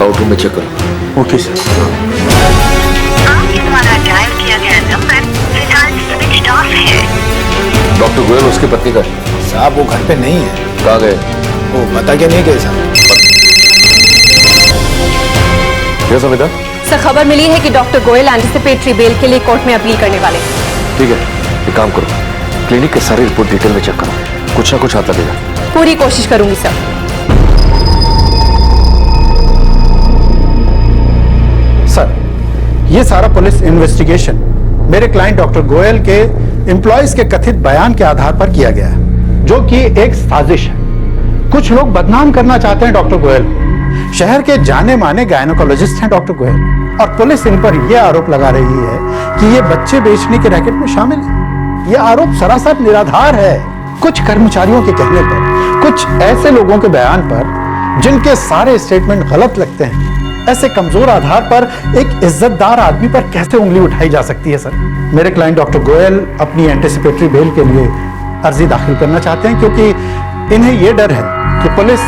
आउटरूम में चेक करो। Okay sir. आपके द्वारा डायल किया गया नंबर फिलहाल स्विच ऑफ है। डॉक्टर गोयल उसकी पत्नी का साहब वो घर पे नहीं है। कहाँ गए? वो बता के नहीं गए साहब। क्या सविता? सर, खबर मिली है कि डॉक्टर गोयल एंटीसिपेटरी बेल के लिए कोर्ट में अपील करने वाले हैं। ठीक है, एक काम करो, क्लिनिक के सारी रिपोर्ट डिटेल में चेक करो, कुछ ना कुछ आता देगा। पूरी कोशिश करूंगी सर। सर, ये सारा पुलिस इन्वेस्टिगेशन मेरे क्लाइंट डॉक्टर गोयल के एम्प्लॉयज के कथित बयान के आधार पर किया गया है, जो कि एक साजिश है। कुछ लोग बदनाम करना चाहते हैं डॉक्टर गोयल को। शहर के जाने माने गायनोकोलॉजिस्ट हैं डॉक्टर गोयल, और पुलिस इन पर यह आरोप लगा रही है कि ये बच्चे बेचने के रैकेट में शामिल है। यह आरोप सरासर निराधार है। कुछ कर्मचारियों के कहने पर, कुछ ऐसे लोगों के बयान पर जिनके सारे स्टेटमेंट गलत लगते हैं, ऐसे कमजोर आधार पर एक इज्जतदार आदमी पर कैसे उंगली उठाई जा सकती है? सर, मेरे क्लाइंट डॉक्टर गोयल अपनी एंटीसिपेटरी बेल के लिए अर्जी दाखिल करना चाहते हैं, क्योंकि इन्हें यह डर है कि पुलिस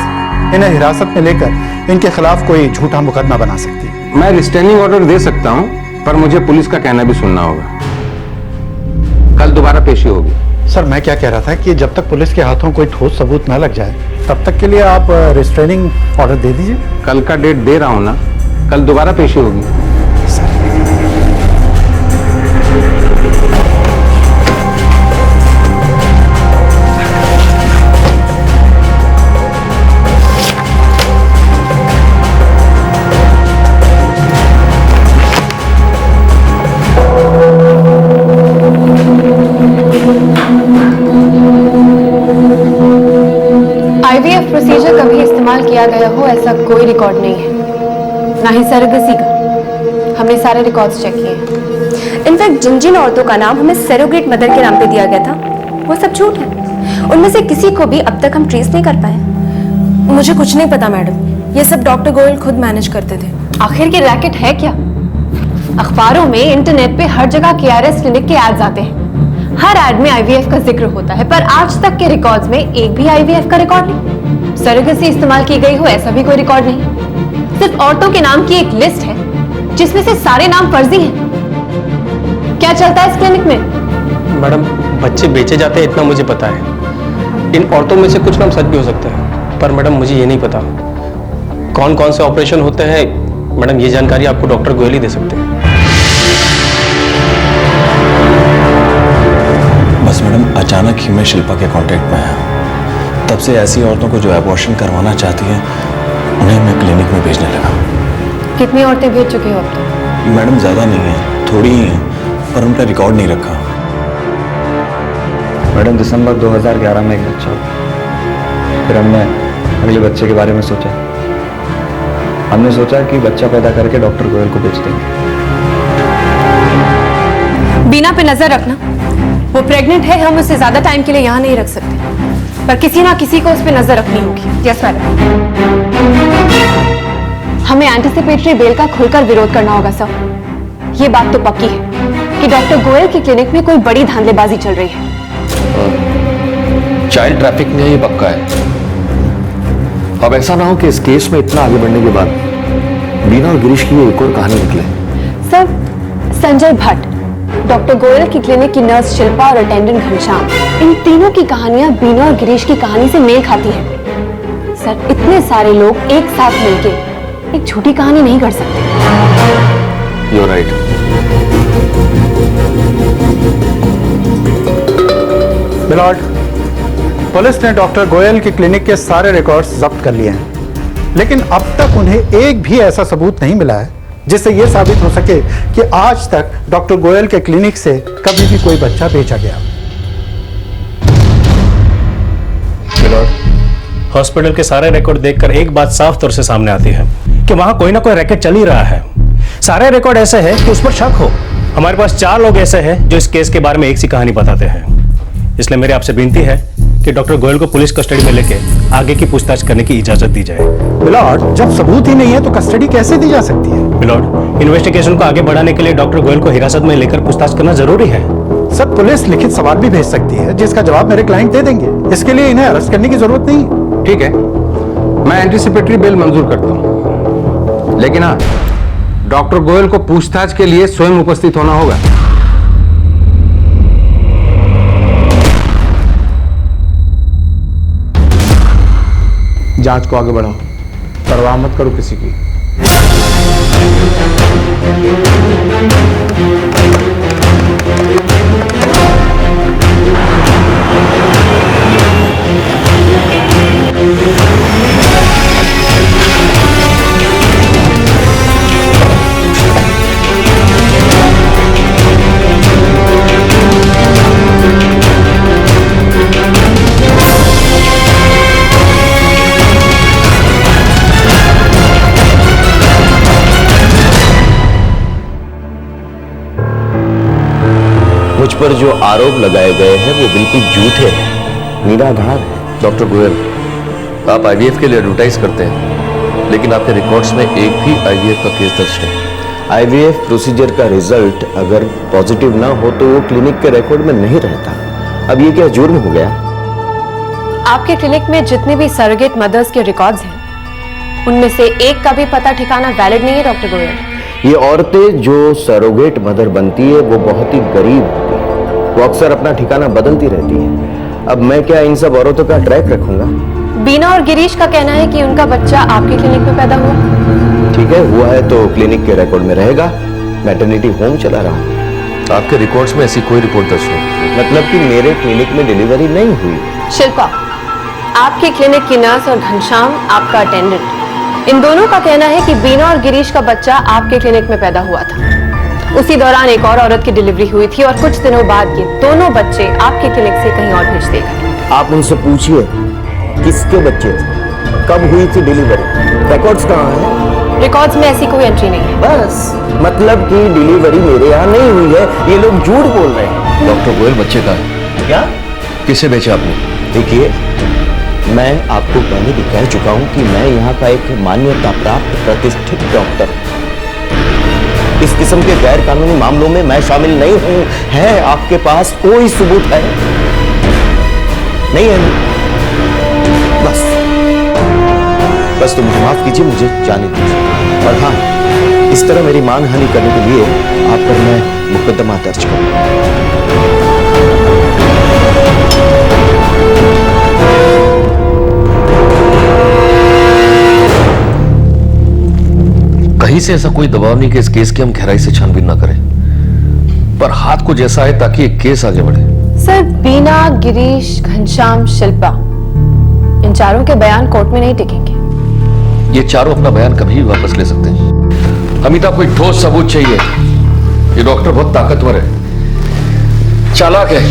इन्हें हिरासत में लेकर इनके खिलाफ कोई झूठा मुकदमा बना सकती है। मैं रिस्ट्रेनिंग ऑर्डर दे सकता हूं, पर मुझे पुलिस का कहना भी सुनना होगा। कल दोबारा पेशी होगी। सर, मैं क्या कह रहा था कि जब तक पुलिस के हाथों कोई ठोस सबूत न लग जाए, तब तक के लिए आप रिस्ट्रेनिंग ऑर्डर दे दीजिए। कल का डेट दे रहा हूं ना, कल दोबारा पेशी होगी। आईवीएफ प्रोसीजर कभी इस्तेमाल किया गया हो ऐसा कोई रिकॉर्ड नहीं है, ना ही सरोगेसी का। हमने सारे रिकॉर्ड्स चेक किए। इनफैक्ट जिन जिन औरतों का नाम हमें सरोगेट मदर के नाम पे दिया गया था, वो सब झूठ है। उनमें से किसी को भी अब तक हम ट्रेस नहीं कर पाए। मुझे कुछ नहीं पता मैडम, ये सब डॉक्टर गोयल खुद मैनेज करते थे। आखिर की रैकेट है क्या? अखबारों में, इंटरनेट पे हर जगह केआरएस क्लिनिक के एड्स आते हैं। हर एड में आईवीएफ का जिक्र होता है, पर आज तक के रिकॉर्ड्स में एक भी आईवीएफ का रिकॉर्ड नहीं। सरोगेसी इस्तेमाल की गई हो ऐसा भी कोई रिकॉर्ड नहीं। सिर्फ औरतों के नाम की एक लिस्ट है जिसमें से सारे नाम फर्जी हैं। क्या चलता है इस क्लिनिक में? मैडम, बच्चे बेचे जाते हैं इतना मुझे पता है। इन औरतों में से कुछ नाम सच भी हो सकता है, पर मैडम मुझे ये नहीं पता कौन कौन से ऑपरेशन होते हैं। मैडम, ये जानकारी आपको डॉक्टर गोयल ही दे सकते हैं। बस मैडम, अचानक ही मैं शिल्पा के कांटेक्ट में आया। तब से ऐसी औरतों को जो अबॉर्शन करवाना चाहती हैं, उन्हें मैं क्लिनिक में भेजने लगा। कितनी औरतें भेज चुके हो अब तक? मैडम, ज़्यादा नहीं है, थोड़ी ही हैं, पर उनका रिकॉर्ड नहीं रखा। मैडम, दिसंबर 2011 में एक बच्चा हुआ। फिर हमने अगले बच्चे के बारे में सोचा। हमने सोचा कि बच्चा पैदा करके डॉक्टर गोयल को बेच देंगे। बीना पे नजर रखना। वो प्रेग्नेंट है, हम उसे ज्यादा टाइम के लिए यहाँ नहीं रख सकते, पर किसी ना किसी को उस पर नजर रखनी होगी। Yes madam. हमें एंटीसिपेटरी बेल का खुलकर विरोध करना होगा सर। ये बात तो पक्की है कि डॉक्टर गोयल की क्लिनिक में कोई बड़ी धांधलेबाजी चल रही है। चाइल्ड ट्रैफिक में ये पक्का है। अब ऐसा ना हो कि इस केस में इतना आगे बढ़ने के बाद बीना और गिरीश की एक और कहानी निकले। सर, संजय भट्ट, डॉक्टर गोयल की क्लिनिक की नर्स शिल्पा और अटेंडेंट घनश्याम, इन तीनों की कहानियां बीना और गिरीश की कहानी से मेल खाती हैं। सर, इतने सारे लोग एक साथ मिलके एक झूठी कहानी नहीं कर सकते। You're right. मिलॉर्ड, पुलिस ने डॉक्टर गोयल की क्लिनिक के सारे रिकॉर्ड्स जब्त कर लिए हैं, लेकिन अब तक उन्हें एक भी ऐसा सबूत नहीं मिला है जिससे यह साबित हो सके कि आज तक डॉक्टर गोयल के क्लिनिक से कभी भी कोई बच्चा बेचा गया। हॉस्पिटल के सारे रिकॉर्ड देखकर एक बात साफ तौर से सामने आती है कि वहां कोई ना कोई रैकेट चल ही रहा है। सारे रिकॉर्ड ऐसे हैं कि उस पर शक हो। हमारे पास 4 लोग ऐसे हैं जो इस केस के बारे में एक सी कहानी बताते हैं। इसलिए मेरी आपसे विनती है कि डॉक्टर गोयल को पुलिस कस्टडी में लेके आगे की पूछताछ करने की इजाजत दी जाए। मिलॉर्ड, जब सबूत ही नहीं है तो कस्टडी कैसे दी जा सकती है? मिलॉर्ड, इन्वेस्टिगेशन को आगे बढ़ाने के लिए डॉक्टर गोयल को हिरासत में लेकर पूछताछ करना जरूरी है। सर, पुलिस लिखित सवाल भी भेज सकती है जिसका जवाब मेरे क्लाइंट दे देंगे। इसके लिए इन्हें अरेस्ट करने की जरूरत नहीं। ठीक है, मैं एंटीसिपेटरी बेल मंजूर करता हूं, लेकिन हाँ, डॉक्टर गोयल को पूछताछ के लिए स्वयं उपस्थित होना होगा। जांच को आगे बढ़ाओ, परवाह मत करो किसी की। मुझ पर जो आरोप लगाए गए हैं वो बिल्कुल झूठे हैं, निराधार है। डॉक्टर गोयल, आप आईवीएफ के लिए एडवर्टाइज करते हैं, लेकिन आपके रिकॉर्ड्स में एक भी आईवीएफ का केस दर्ज नहीं। आईवीएफ प्रोसीजर का रिजल्ट अगर पॉजिटिव ना हो तो वो क्लिनिक के रिकॉर्ड में नहीं रहता। अब ये क्या जुर्म हो गया? आपके क्लिनिक में जितने भी सरोगेट मदर्स के रिकॉर्ड्स हैं, उनमें से एक का भी पता ठिकाना वैलिड नहीं है डॉक्टर गोयल। ये औरतें जो सरोगेट मदर बनती है वो बहुत ही गरीब होती है, वो अक्सर अपना ठिकाना बदलती रहती है। अब मैं क्या इन सब औरतों का ट्रैक रखूंगा? बीना और गिरीश का कहना है कि उनका बच्चा आपके क्लिनिक में पैदा हुआ। ठीक है, हुआ है तो क्लिनिक के रिकॉर्ड में रहेगा। मैटरनिटी होम चला रहा हूं। आपके रिकॉर्ड्स में ऐसी कोई रिपोर्ट दर्ज नहीं। मतलब कि मेरे क्लिनिक में डिलीवरी नहीं हुई। शिल्पा, आपके क्लिनिक की नर्स और घनश्याम आपका अटेंडेंट, इन दोनों का कहना है कि बीना और गिरीश का बच्चा आपके क्लिनिक में पैदा हुआ था। उसी दौरान एक और औरत की डिलीवरी हुई थी और कुछ दिनों बाद ये दोनों बच्चे आपके क्लिनिक से कहीं और भेज दिए गए। आप उनसे पूछिए किसके बच्चे थे, कब हुई थी डिलीवरी, रिकॉर्ड्स कहाँ हैं? रिकॉर्ड्स में ऐसी कोई एंट्री नहीं है। बस मतलब कि डिलीवरी मेरे यहाँ नहीं हुई है, ये लोग झूठ बोल रहे हैं। डॉक्टर गोयल, बच्चे का है क्या? किसे बेचा आपने? देखिए, मैं आपको पहले भी कह चुका हूं कि मैं यहाँ का एक मान्यता प्राप्त प्रतिष्ठित डॉक्टर हूं। इस किस्म के गैर कानूनी मामलों में मैं शामिल नहीं हूं। है आपके पास कोई सबूत है? नहीं है? बस तुम मुझे माफ कीजिए, मुझे जाने दीजिए। और हाँ, इस तरह मेरी मानहानि करने के लिए आप पर मैं मुकदमा दर्ज करूंगा। कहीं से ऐसा कोई दबाव नहीं कि इस केस की हम गहराई से छानबीन ना करें, पर हाथ कुछ ऐसा है ताकि एक केस आगे बढ़े। सर, बीना, गिरीश, घनश्याम, शिल्पा, इन चारों के बयान कोर्ट में नहीं टिकेंगे। ये चारों अपना बयान कभी भी वापस ले सकते हैं। अमिता, कोई ठोस सबूत चाहिए। ये डॉक्टर बहुत ताकतवर है, चालाक है,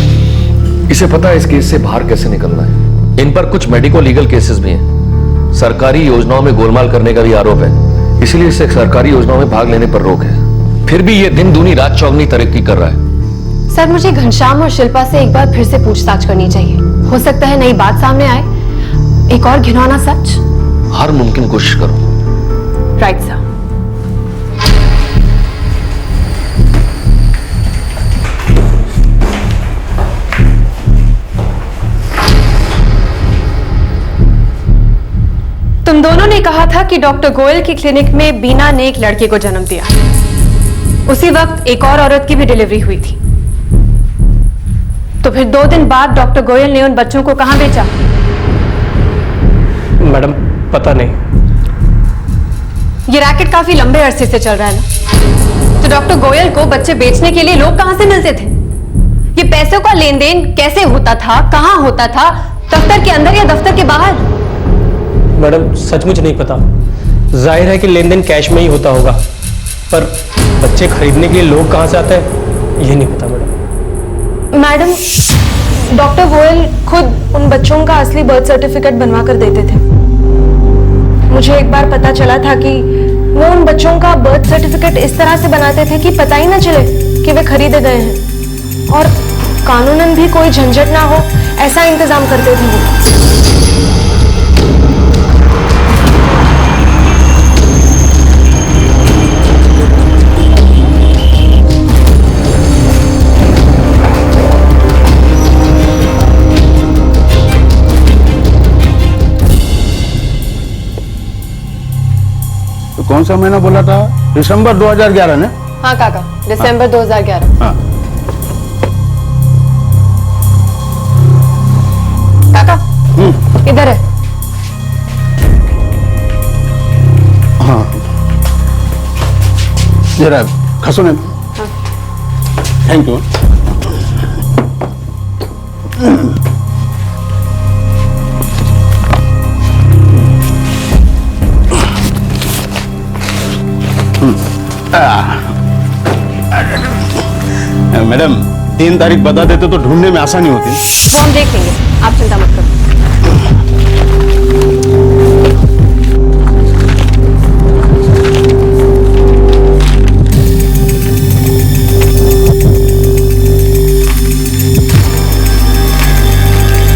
इसे पता है इस केस से बाहर कैसे निकलना है। इन पर कुछ मेडिको लीगल केसेस भी हैं। सरकारी योजनाओं में गोलमाल करने का भी आरोप है, इसलिए इसे सरकारी योजनाओं में भाग लेने पर रोक है। फिर भी ये दिन दूनी रात चौगनी तरक्की कर रहा है। सर, मुझे घनश्याम और शिल्पा से एक बार फिर से पूछताछ करनी चाहिए। हो सकता है नई बात सामने आए, एक और घिनौना सच। हर मुमकिन कोशिश करो। Right sir. तुम दोनों ने कहा था कि डॉक्टर गोयल की क्लिनिक में बीना ने एक लड़के को जन्म दिया। उसी वक्त एक और औरत की भी डिलीवरी हुई थी। तो फिर 2 दिन बाद डॉक्टर गोयल ने उन बच्चों को कहां बेचा? मैडम, पता नहीं। ये रैकेट काफी लंबे अरसे से चल रहा है ना? तो डॉक्टर गोयल को बच्चे बेचने के लिए लोग कहां से मिलते थे? ये पैसों का लेन देन कैसे होता था, कहां होता था? दफ्तर के अंदर या दफ्तर के बाहर? मैडम, सचमुच नहीं पता। जाहिर है कि लेन देन कैश में ही होता होगा, पर बच्चे खरीदने के लिए लोग कहां से आते हैं ये नहीं पता मैडम। मैडम, डॉक्टर गोयल खुद उन बच्चों का असली बर्थ सर्टिफिकेट बनवा कर देते थे। मुझे एक बार पता चला था कि वो उन बच्चों का बर्थ सर्टिफिकेट इस तरह से बनाते थे कि पता ही ना चले कि वे खरीदे गए हैं, और कानूनन भी कोई झंझट ना हो ऐसा इंतजाम करते थे वो। कौन सा महीना बोला था? दिसंबर 2011 ने? हाँ काका, दिसंबर 2011। हाँ। काका, इधर है। हाँ, जरा खसो ने। Thank you. मैडम 3 तारीख बता देते तो ढूंढने में आसानी होती। वो हम देख लेंगे, आप चिंता मत करो।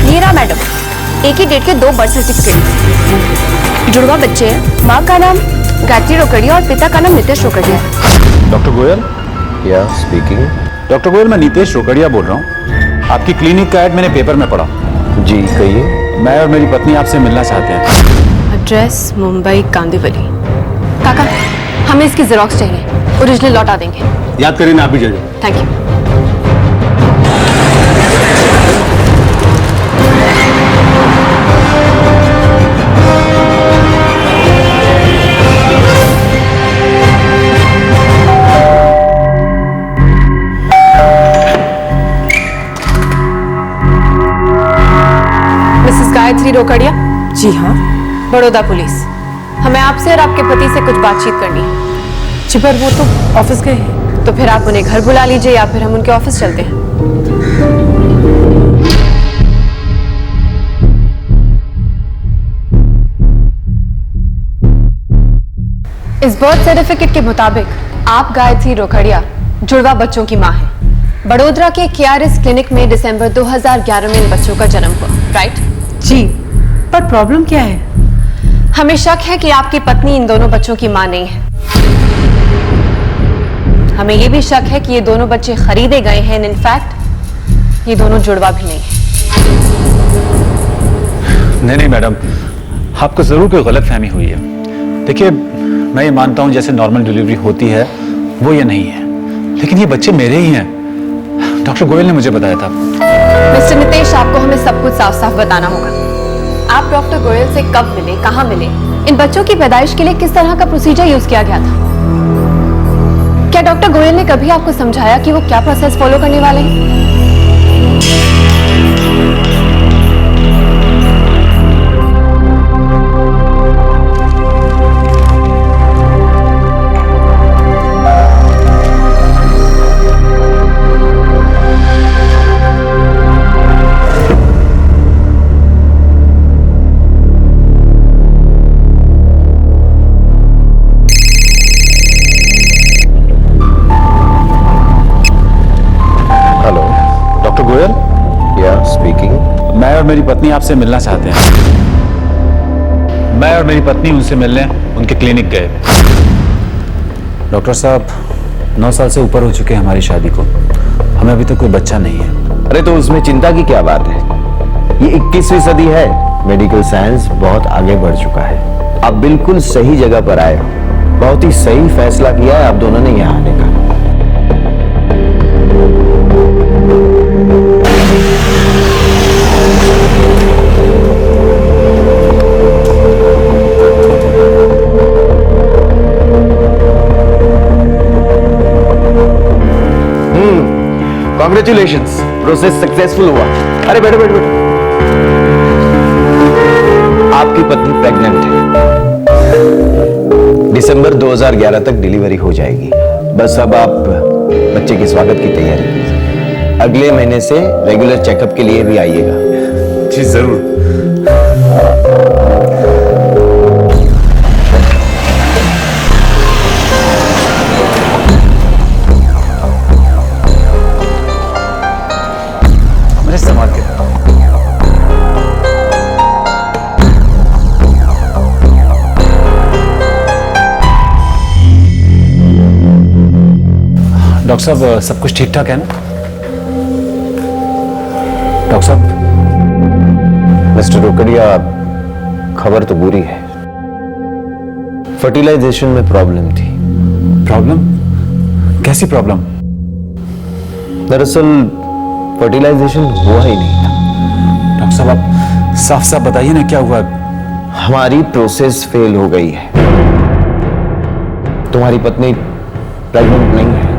नीरा मैडम, एक ही डेट के 2 बर्थ सर्टिफिकेट, जुड़वा बच्चे हैं। माँ का नाम गायत्री रोकड़िया और पिता का नाम नितेश रोकड़िया है। डॉक्टर गोयल? या स्पीकिंग। डॉक्टर गोयल, मैं नितेश रोकड़िया बोल रहा हूँ। आपकी क्लिनिक का ऐड मैंने पेपर में पढ़ा। जी कहिए। मैं और मेरी पत्नी आपसे मिलना चाहते हैं। एड्रेस मुंबई कांदिवली। काका, हमें इसकी जेरोक्स चाहिए, ओरिजिनल लौटा देंगे। याद करें ना, आप भी जाइए। Thank you. गायत्री रोकड़िया? जी हाँ। बड़ौदा पुलिस। हमें आपसे और आपके पति से कुछ बातचीत करनी है। जी पर वो तो ऑफिस गए हैं। तो फिर आप उन्हें घर बुला लीजिए या फिर हम उनके ऑफिस चलते हैं। इस बर्थ सर्टिफिकेट के मुताबिक आप गायत्री रोकड़िया जुड़वा बच्चों की मां हैं। बड़ोदरा के केआरएस क्लिनिक में दिसंबर 2011 में इन बच्चों का जन्म हुआ, राइट? जी, पर प्रॉब्लम क्या है? हमें शक है कि आपकी पत्नी इन दोनों बच्चों की मां नहीं है। हमें यह भी शक है कि ये दोनों बच्चे खरीदे गए हैं। इनफैक्ट ये दोनों जुड़वा भी नहीं है। नहीं मैडम, आपको जरूर कोई गलतफहमी हुई है। देखिए, मैं ये मानता हूँ जैसे नॉर्मल डिलीवरी होती है वो ये नहीं है, लेकिन ये बच्चे मेरे ही हैं। डॉक्टर गोयल ने मुझे बताया था। मिस्टर नितेश, आपको हमें सब कुछ साफ साफ बताना होगा। आप डॉक्टर गोयल से कब मिले, कहां मिले, इन बच्चों की पैदाइश के लिए किस तरह का प्रोसीजर यूज किया गया था? क्या डॉक्टर गोयल ने कभी आपको समझाया कि वो क्या प्रोसेस फॉलो करने वाले हैं? मैं और मेरी पत्नी आपसे मिलना चाहते हैं। मैं और मेरी पत्नी उनसे मिलने उनके क्लिनिक गए। डॉक्टर साहब, 9 साल से ऊपर हो चुके हैं हमारी शादी को, हमें अभी तक कोई बच्चा नहीं है। अरे तो उसमें चिंता की क्या बात है? ये 21वीं सदी है, मेडिकल साइंस बहुत आगे बढ़ चुका है। आप बिल्कुल सही जगह पर आए हो। बहुत ही सही फैसला किया है आप दोनों ने यहाँ आने का। Congratulations, प्रोसेस सक्सेसफुल हुआ। अरे बैठो बैठो बैठो। आपकी पत्नी प्रेग्नेंट है। दिसंबर 2011 तक डिलीवरी हो जाएगी। बस अब आप बच्चे के स्वागत की तैयारी कीजिए। अगले महीने से रेगुलर चेकअप के लिए भी आइएगा। जी जरूर। डॉक्टर साहब, सब कुछ ठीक ठाक है ना? डॉक्टर साहब। मिस्टर रोकड़िया, खबर तो बुरी है। फर्टिलाइजेशन में प्रॉब्लम थी। प्रॉब्लम? कैसी प्रॉब्लम? दरअसल फर्टिलाइजेशन हुआ ही नहीं था। डॉक्टर साहब, आप साफ साफ बताइए ना क्या हुआ? हमारी प्रोसेस फेल हो गई है। तुम्हारी पत्नी प्रेग्नेंट नहीं है।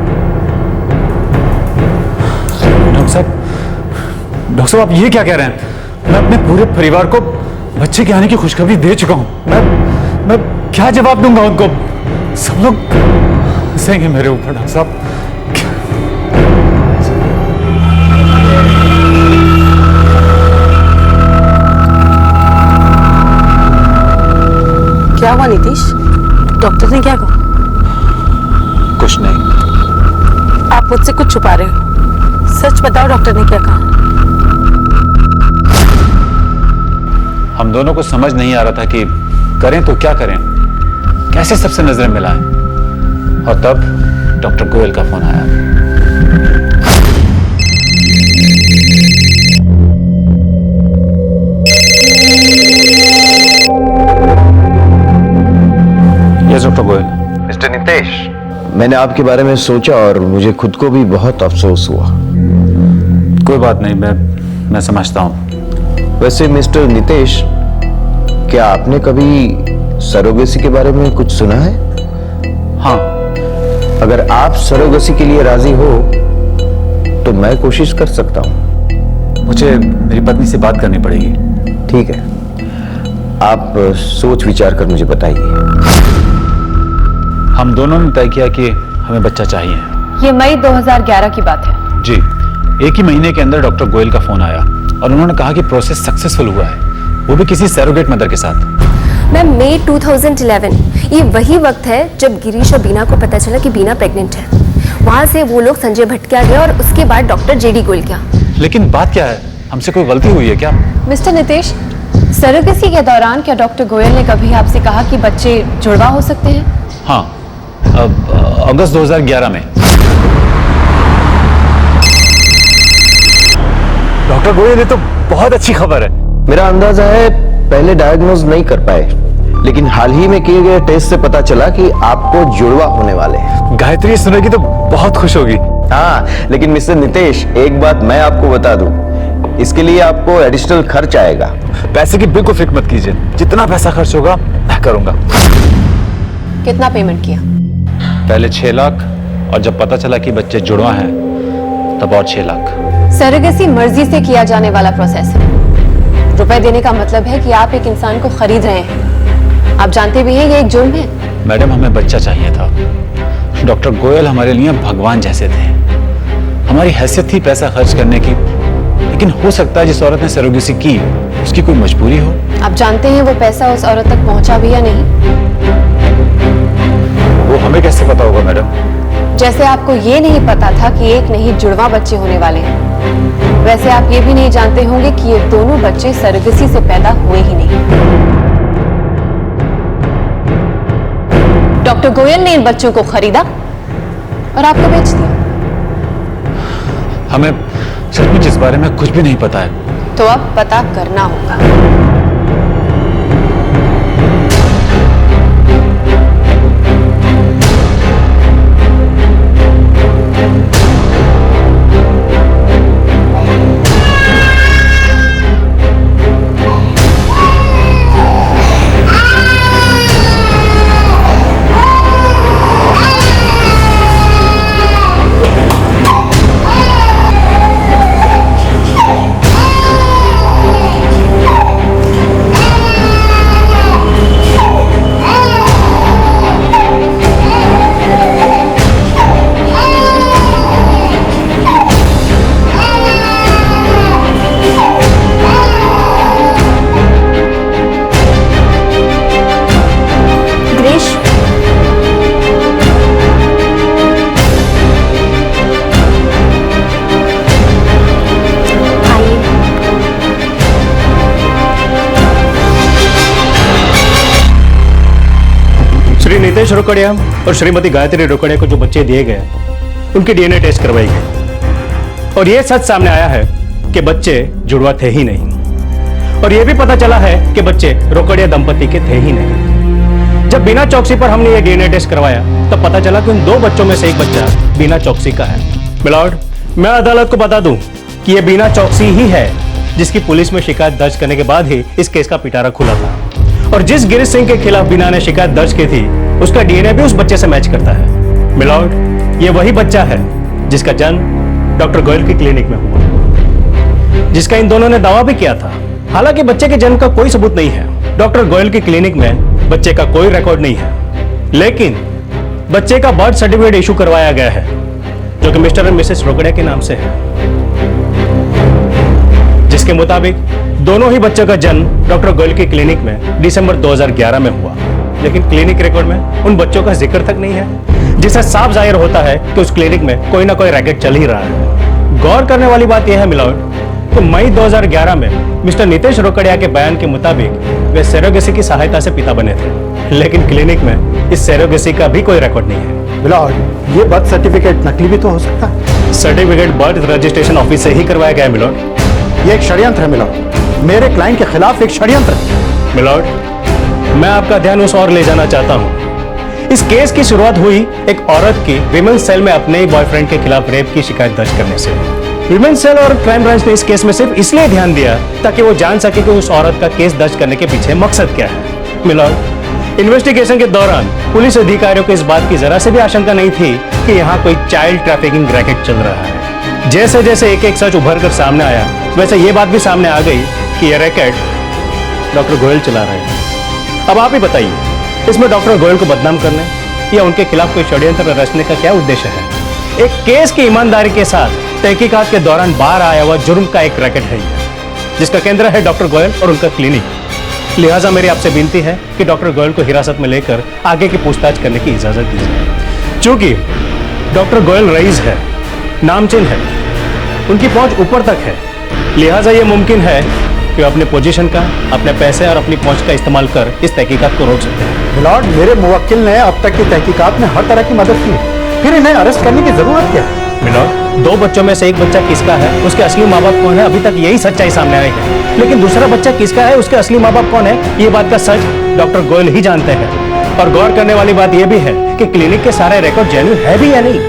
डॉक्टर साहब, आप ये क्या कह रहे हैं? मैं अपने पूरे परिवार को बच्चे के आने की खुशखबरी दे चुका हूं। मैं क्या जवाब दूंगा उनको? हंसेंगे मेरे ऊपर डॉक्टर साहब? क्या हुआ नीतीश? डॉक्टर ने क्या कहा? कुछ नहीं। आप मुझसे कुछ छुपा रहे हो। सच बताओ, डॉक्टर ने क्या कहा? हम दोनों को समझ नहीं आ रहा था कि करें तो क्या करें, कैसे सबसे नजरें मिलाएं। और तब डॉक्टर गोयल का फोन आया। Yes doctor Goyal. Mister Nitesh, मैंने आपके बारे में सोचा और मुझे खुद को भी बहुत अफसोस हुआ। कोई बात नहीं, मैं समझता हूं। वैसे मिस्टर नितेश, क्या आपने कभी सरोगेसी के बारे में कुछ सुना है? हाँ। अगर आप सरोगेसी के लिए राजी हो तो मैं कोशिश कर सकता हूं। मुझे मेरी पत्नी से बात करनी पड़ेगी। ठीक है, आप सोच विचार कर मुझे बताइए। हम दोनों ने तय किया कि हमें बच्चा चाहिए। ये मई 2011 की बात है। जी, एक ही महीने के अंदर डॉक्टर गोयल का फोन आया और उन्होंने कहा कि प्रोसेस सक्सेसफुल हुआ है, वो भी किसी सरोगेट मदर के साथ। मैम, मई 2011 ये वही वक्त है जब गिरीश और बीना को पता चला कि बीना प्रेग्नेंट है। वहां से वो लोग संजय भट्ट गए और उसके बाद डॉक्टर जेडी गोयल गया। लेकिन बात क्या है, हमसे कोई गलती हुई है क्या? मिस्टर नितेश, सरोगेसी के दौरान क्या डॉक्टर गोयल ने कभी आपसे कहा कि बच्चे जुड़वा हो सकते हैं? हाँ, अगस्त 2011 में। डॉक्टर गोयल, ये तो बहुत अच्छी खबर है। मेरा अंदाजा है पहले डायग्नोज नहीं कर पाए, लेकिन हाल ही में किए गए टेस्ट से पता चला कि आपको जुड़वा होने वाले हैं। गायत्री सुनेगी तो बहुत खुश होगी। हाँ, लेकिन मिस्टर नितेश, एक बात मैं आपको बता दूं, इसके लिए आपको एडिशनल खर्च आएगा। पैसे की बिल्कुल फिक्र मत कीजिए, जितना पैसा खर्च होगा मैं करूंगा। कितना पेमेंट किया? पहले 6 लाख, और जब पता चला कि बच्चे जुड़वा हैं तब और 6 लाख। सरोगेसी मर्जी से किया जाने वाला प्रोसेस है। रुपए देने का मतलब है कि आप एक इंसान को खरीद रहे हैं। आप जानते भी हैं ये एक जुर्म है। मैडम, हमें बच्चा चाहिए था। डॉक्टर गोयल हमारे लिए भगवान जैसे थे। हमारी हैसियत थी पैसा खर्च करने की, लेकिन हो सकता है जिस औरत ने सरोगेसी की उसकी कोई मजबूरी हो। आप जानते हैं वो पैसा उस औरत तक पहुंचा भी या नहीं? वो हमें कैसे पता होगा मैडम? जैसे आपको ये नहीं पता था कि एक नहीं जुड़वा बच्चे होने वाले हैं, वैसे आप ये भी नहीं जानते होंगे कि ये दोनों बच्चे सरोगेसी से पैदा हुए ही नहीं। डॉक्टर गोयल ने इन बच्चों को खरीदा और आपको बेच दिया। हमें सचमुच इस बारे में कुछ भी नहीं पता है। तो अब पता करना होगा। नितेश रोकड़िया और श्रीमती गायत्री रोकड़िया को जो बच्चे दिए गए उनकी डीएनए टेस्ट करवाई गई और यह सच सामने आया है कि बच्चे जुड़वा थे ही नहीं। और यह भी पता चला है कि बच्चे रोकड़िया दंपति के थे ही नहीं। जब बिना चौकसी पर हमने ये डीएनए टेस्ट करवाया तब पता चला कि उन 2 बच्चों में से एक बच्चा बिना चौकसी का है। मिलॉर्ड, मैं अदालत को बता दूं कि यह बिना चौकसी ही है जिसकी पुलिस में शिकायत दर्ज करने के बाद ही इस केस का पिटारा खुला था। और जिस गिरीश सिंह के खिलाफ बीना ने शिकायत दर्ज की थी उसका डीएनए भी उस बच्चे से मैच करता है। मिलॉर्ड, ये वही बच्चा है जिसका जन्म डॉक्टर गोयल की क्लिनिक में हुआ, जिसका इन दोनों ने दावा भी किया था। हालांकि बच्चे के जन्म का कोई सबूत नहीं है, डॉक्टर गोयल की क्लिनिक में बच्चे का कोई रिकॉर्ड नहीं है, लेकिन बच्चे का बर्थ सर्टिफिकेट इशू करवाया गया है, जो कि मिस्टर एंड मिसेस रोकड़िया के नाम से है, जिसके मुताबिक दोनों ही बच्चों का जन्म डॉक्टर गोयल की क्लिनिक में दिसंबर 2011 में हुआ। लेकिन क्लिनिक रिकॉर्ड में उन बच्चों का जिक्र तक नहीं है, जिससे साफ जाहिर होता है कि उस क्लिनिक में कोई ना कोई रैकेट चल ही रहा है। गौर करने वाली बात यह है मिलॉर्ड कि मई 2011 में मिस्टर नितेश रोकड़िया के बयान के मुताबिक वे सेरोगेसी की सहायता से पिता बने थे, लेकिन क्लिनिक में इस सेरोगेसी का भी कोई रिकॉर्ड नहीं है। मिलॉर्ड, ये बर्थ सर्टिफिकेट नकली भी तो हो सकता है। सर्टिफिकेट बर्थ रजिस्ट्रेशन ऑफिस से ही करवाया गया है मिलॉर्ड। ये एक षड्यंत्र है मिलॉर्ड, मेरे क्लाइंट के खिलाफ एक षड्यंत्र है। मिलॉर्ड, मैं आपका ध्यान उस ओर ले जाना चाहता हूं। इस केस की शुरुआत हुई एक औरत की विमेन सेल में अपने ही बॉयफ्रेंड के खिलाफ रेप की शिकायत दर्ज करने से। विमेन सेल और क्राइम ब्रांच ने इस केस में सिर्फ इसलिए ध्यान दिया ताकि वो जान सके कि उस औरत का केस दर्ज करने के पीछे मकसद क्या है। मिलॉर्ड, इन्वेस्टिगेशन के दौरान पुलिस अधिकारियों को इस बात की जरा से भी आशंका नहीं थी कि यहाँ कोई चाइल्ड ट्रैफिकिंग रैकेट चल रहा है। जैसे जैसे एक एक सच उभर कर सामने आया, वैसे ये बात भी सामने आ गई कि यह रैकेट डॉक्टर गोयल चला रहे हैं। अब आप ही बताइए, इसमें डॉक्टर गोयल को बदनाम करने या उनके खिलाफ कोई षड्यंत्र रचने का क्या उद्देश्य है? एक केस की ईमानदारी के साथ तहकीकात के दौरान बाहर आया हुआ जुर्म का एक रैकेट है, जिसका केंद्र है डॉक्टर गोयल और उनका क्लिनिक। लिहाजा मेरी आपसे विनती है कि डॉक्टर गोयल को हिरासत में लेकर आगे की पूछताछ करने की इजाजत दीजिए। चूंकि डॉक्टर गोयल रईस है, नामचीन है, उनकी पहुंच ऊपर तक है, लिहाजा यह मुमकिन है कि अपने पोजीशन का, अपने पैसे और अपनी पहुंच का इस्तेमाल कर इस तहकीकात को रोक सकते हैं। मिलॉर्ड, मेरे मुवक्किल ने अब तक की तहकीकात में हर तरह की मदद की है, फिर इन्हें अरेस्ट करने की जरूरत क्या है? मिलॉर्ड, 2 बच्चों में से एक बच्चा किसका है, उसके असली माँ बाप कौन है, अभी तक यही सच्चाई सामने आई है। लेकिन दूसरा बच्चा किसका है, उसके असली माँ बाप कौन है, ये बात का सच डॉक्टर गोयल ही जानते हैं। और गौर करने वाली बात यह भी है कि क्लिनिक के सारे रिकॉर्ड जेन्युइन है भी या नहीं,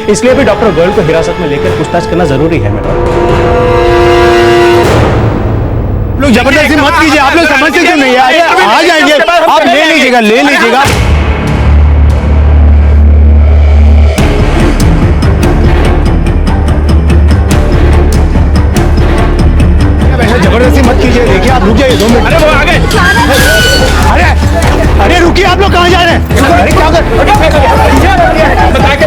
इसलिए भी डॉक्टर गोयल को हिरासत में लेकर पूछताछ करना जरूरी है। लोग जबरदस्ती मत कीजिए, आप लोग समझते क्यों नहीं? आ जाएंगे, आप ले लीजिएगा, ले लीजिएगा। जबरदस्ती मत कीजिए, देखिए आप रुक जाइए 2 मिनट। अरे वो आगे, अरे रुकिए, आप लोग कहाँ जा रहे हैं? अरे क्या कर बता के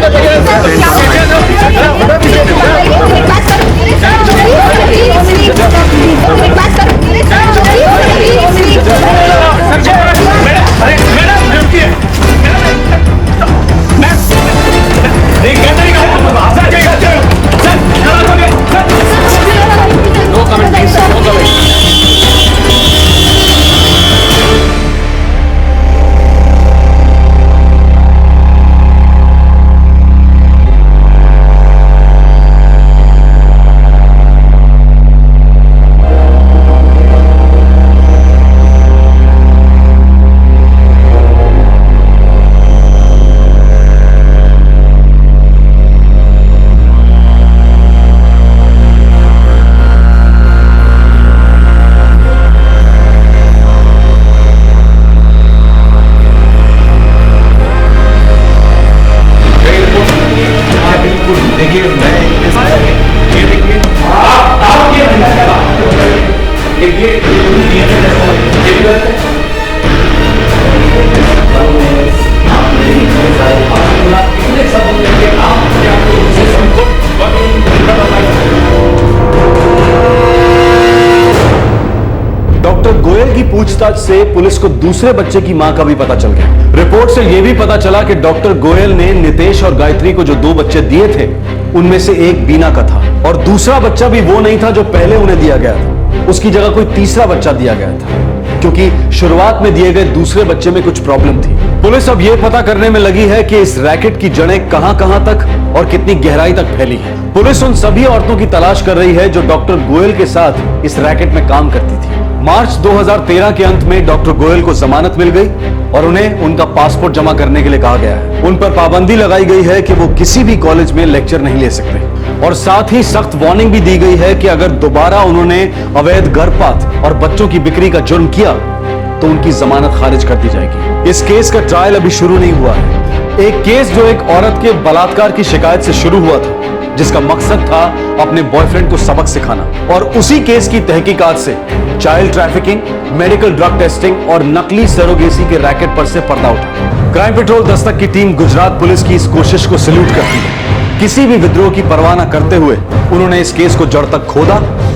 पूछताछ से पुलिस को दूसरे बच्चे की मां का भी पता चल गया। रिपोर्ट से यह भी पता चला कि डॉक्टर गोयल ने नितेश और गायत्री को जो 2 बच्चे दिए थे, उनमें से एक बीना का था और दूसरा बच्चा भी वो नहीं था जो पहले उन्हें दिया गया था। उसकी जगह कोई तीसरा बच्चा दिया गया था, क्योंकि शुरुआत में दिए गए दूसरे बच्चे में कुछ प्रॉब्लम थी। पुलिस अब यह पता करने में लगी है कि इस रैकेट की जड़ें कहां तक और कितनी गहराई तक फैली है। पुलिस उन सभी औरतों की तलाश कर रही है जो डॉक्टर गोयल के साथ इस रैकेट में काम करती थी। मार्च 2013 के अंत में डॉक्टर गोयल को जमानत मिल गई और उन्हें उनका पासपोर्ट जमा करने के लिए कहा गया है। उन पर पाबंदी लगाई गई है कि वो किसी भी कॉलेज में लेक्चर नहीं ले सकते और साथ ही सख्त वार्निंग भी दी गई है कि अगर दोबारा उन्होंने अवैध गर्भपात और बच्चों की बिक्री का जुर्म किया तो उनकी जमानत खारिज कर दी जाएगी। इस केस का ट्रायल अभी शुरू नहीं हुआ है। एक केस जो एक औरत के बलात्कार की शिकायत से शुरू हुआ था, जिसका मकसद था अपने बॉयफ्रेंड को सबक सिखाना, और उसी केस की तहकीकात से child trafficking, medical drug testing और नकली सरोगेसी के रैकेट पर से पर्दा उठा। क्राइम पेट्रोल दस्तक की टीम गुजरात पुलिस की इस कोशिश को सैल्यूट करती है। किसी भी विद्रोह की परवाह न करते हुए उन्होंने इस केस को जड़ तक खोदा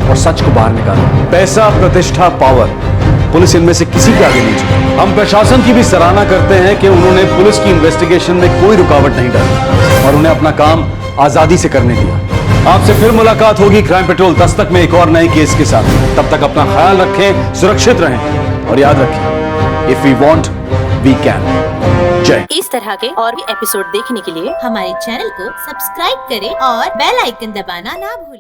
और सच को बाहर निकाला। पैसा, प्रतिष्ठा, पावर, पुलिस इनमें से किसी के आगे नहीं झुकी। हम प्रशासन की भी सराहना करते हैं कि उन्होंने पुलिस की इन्वेस्टिगेशन में कोई रुकावट नहीं डाली और उन्हें अपना काम आजादी से करने दिया। आपसे फिर मुलाकात होगी क्राइम पेट्रोल दस्तक में एक और नए केस के साथ। तब तक अपना ख्याल रखें, सुरक्षित रहें और याद रखें, if we want we can. जय। इस तरह के और भी एपिसोड देखने के लिए हमारे चैनल को सब्सक्राइब करें और बेल आइकन दबाना ना भूलें।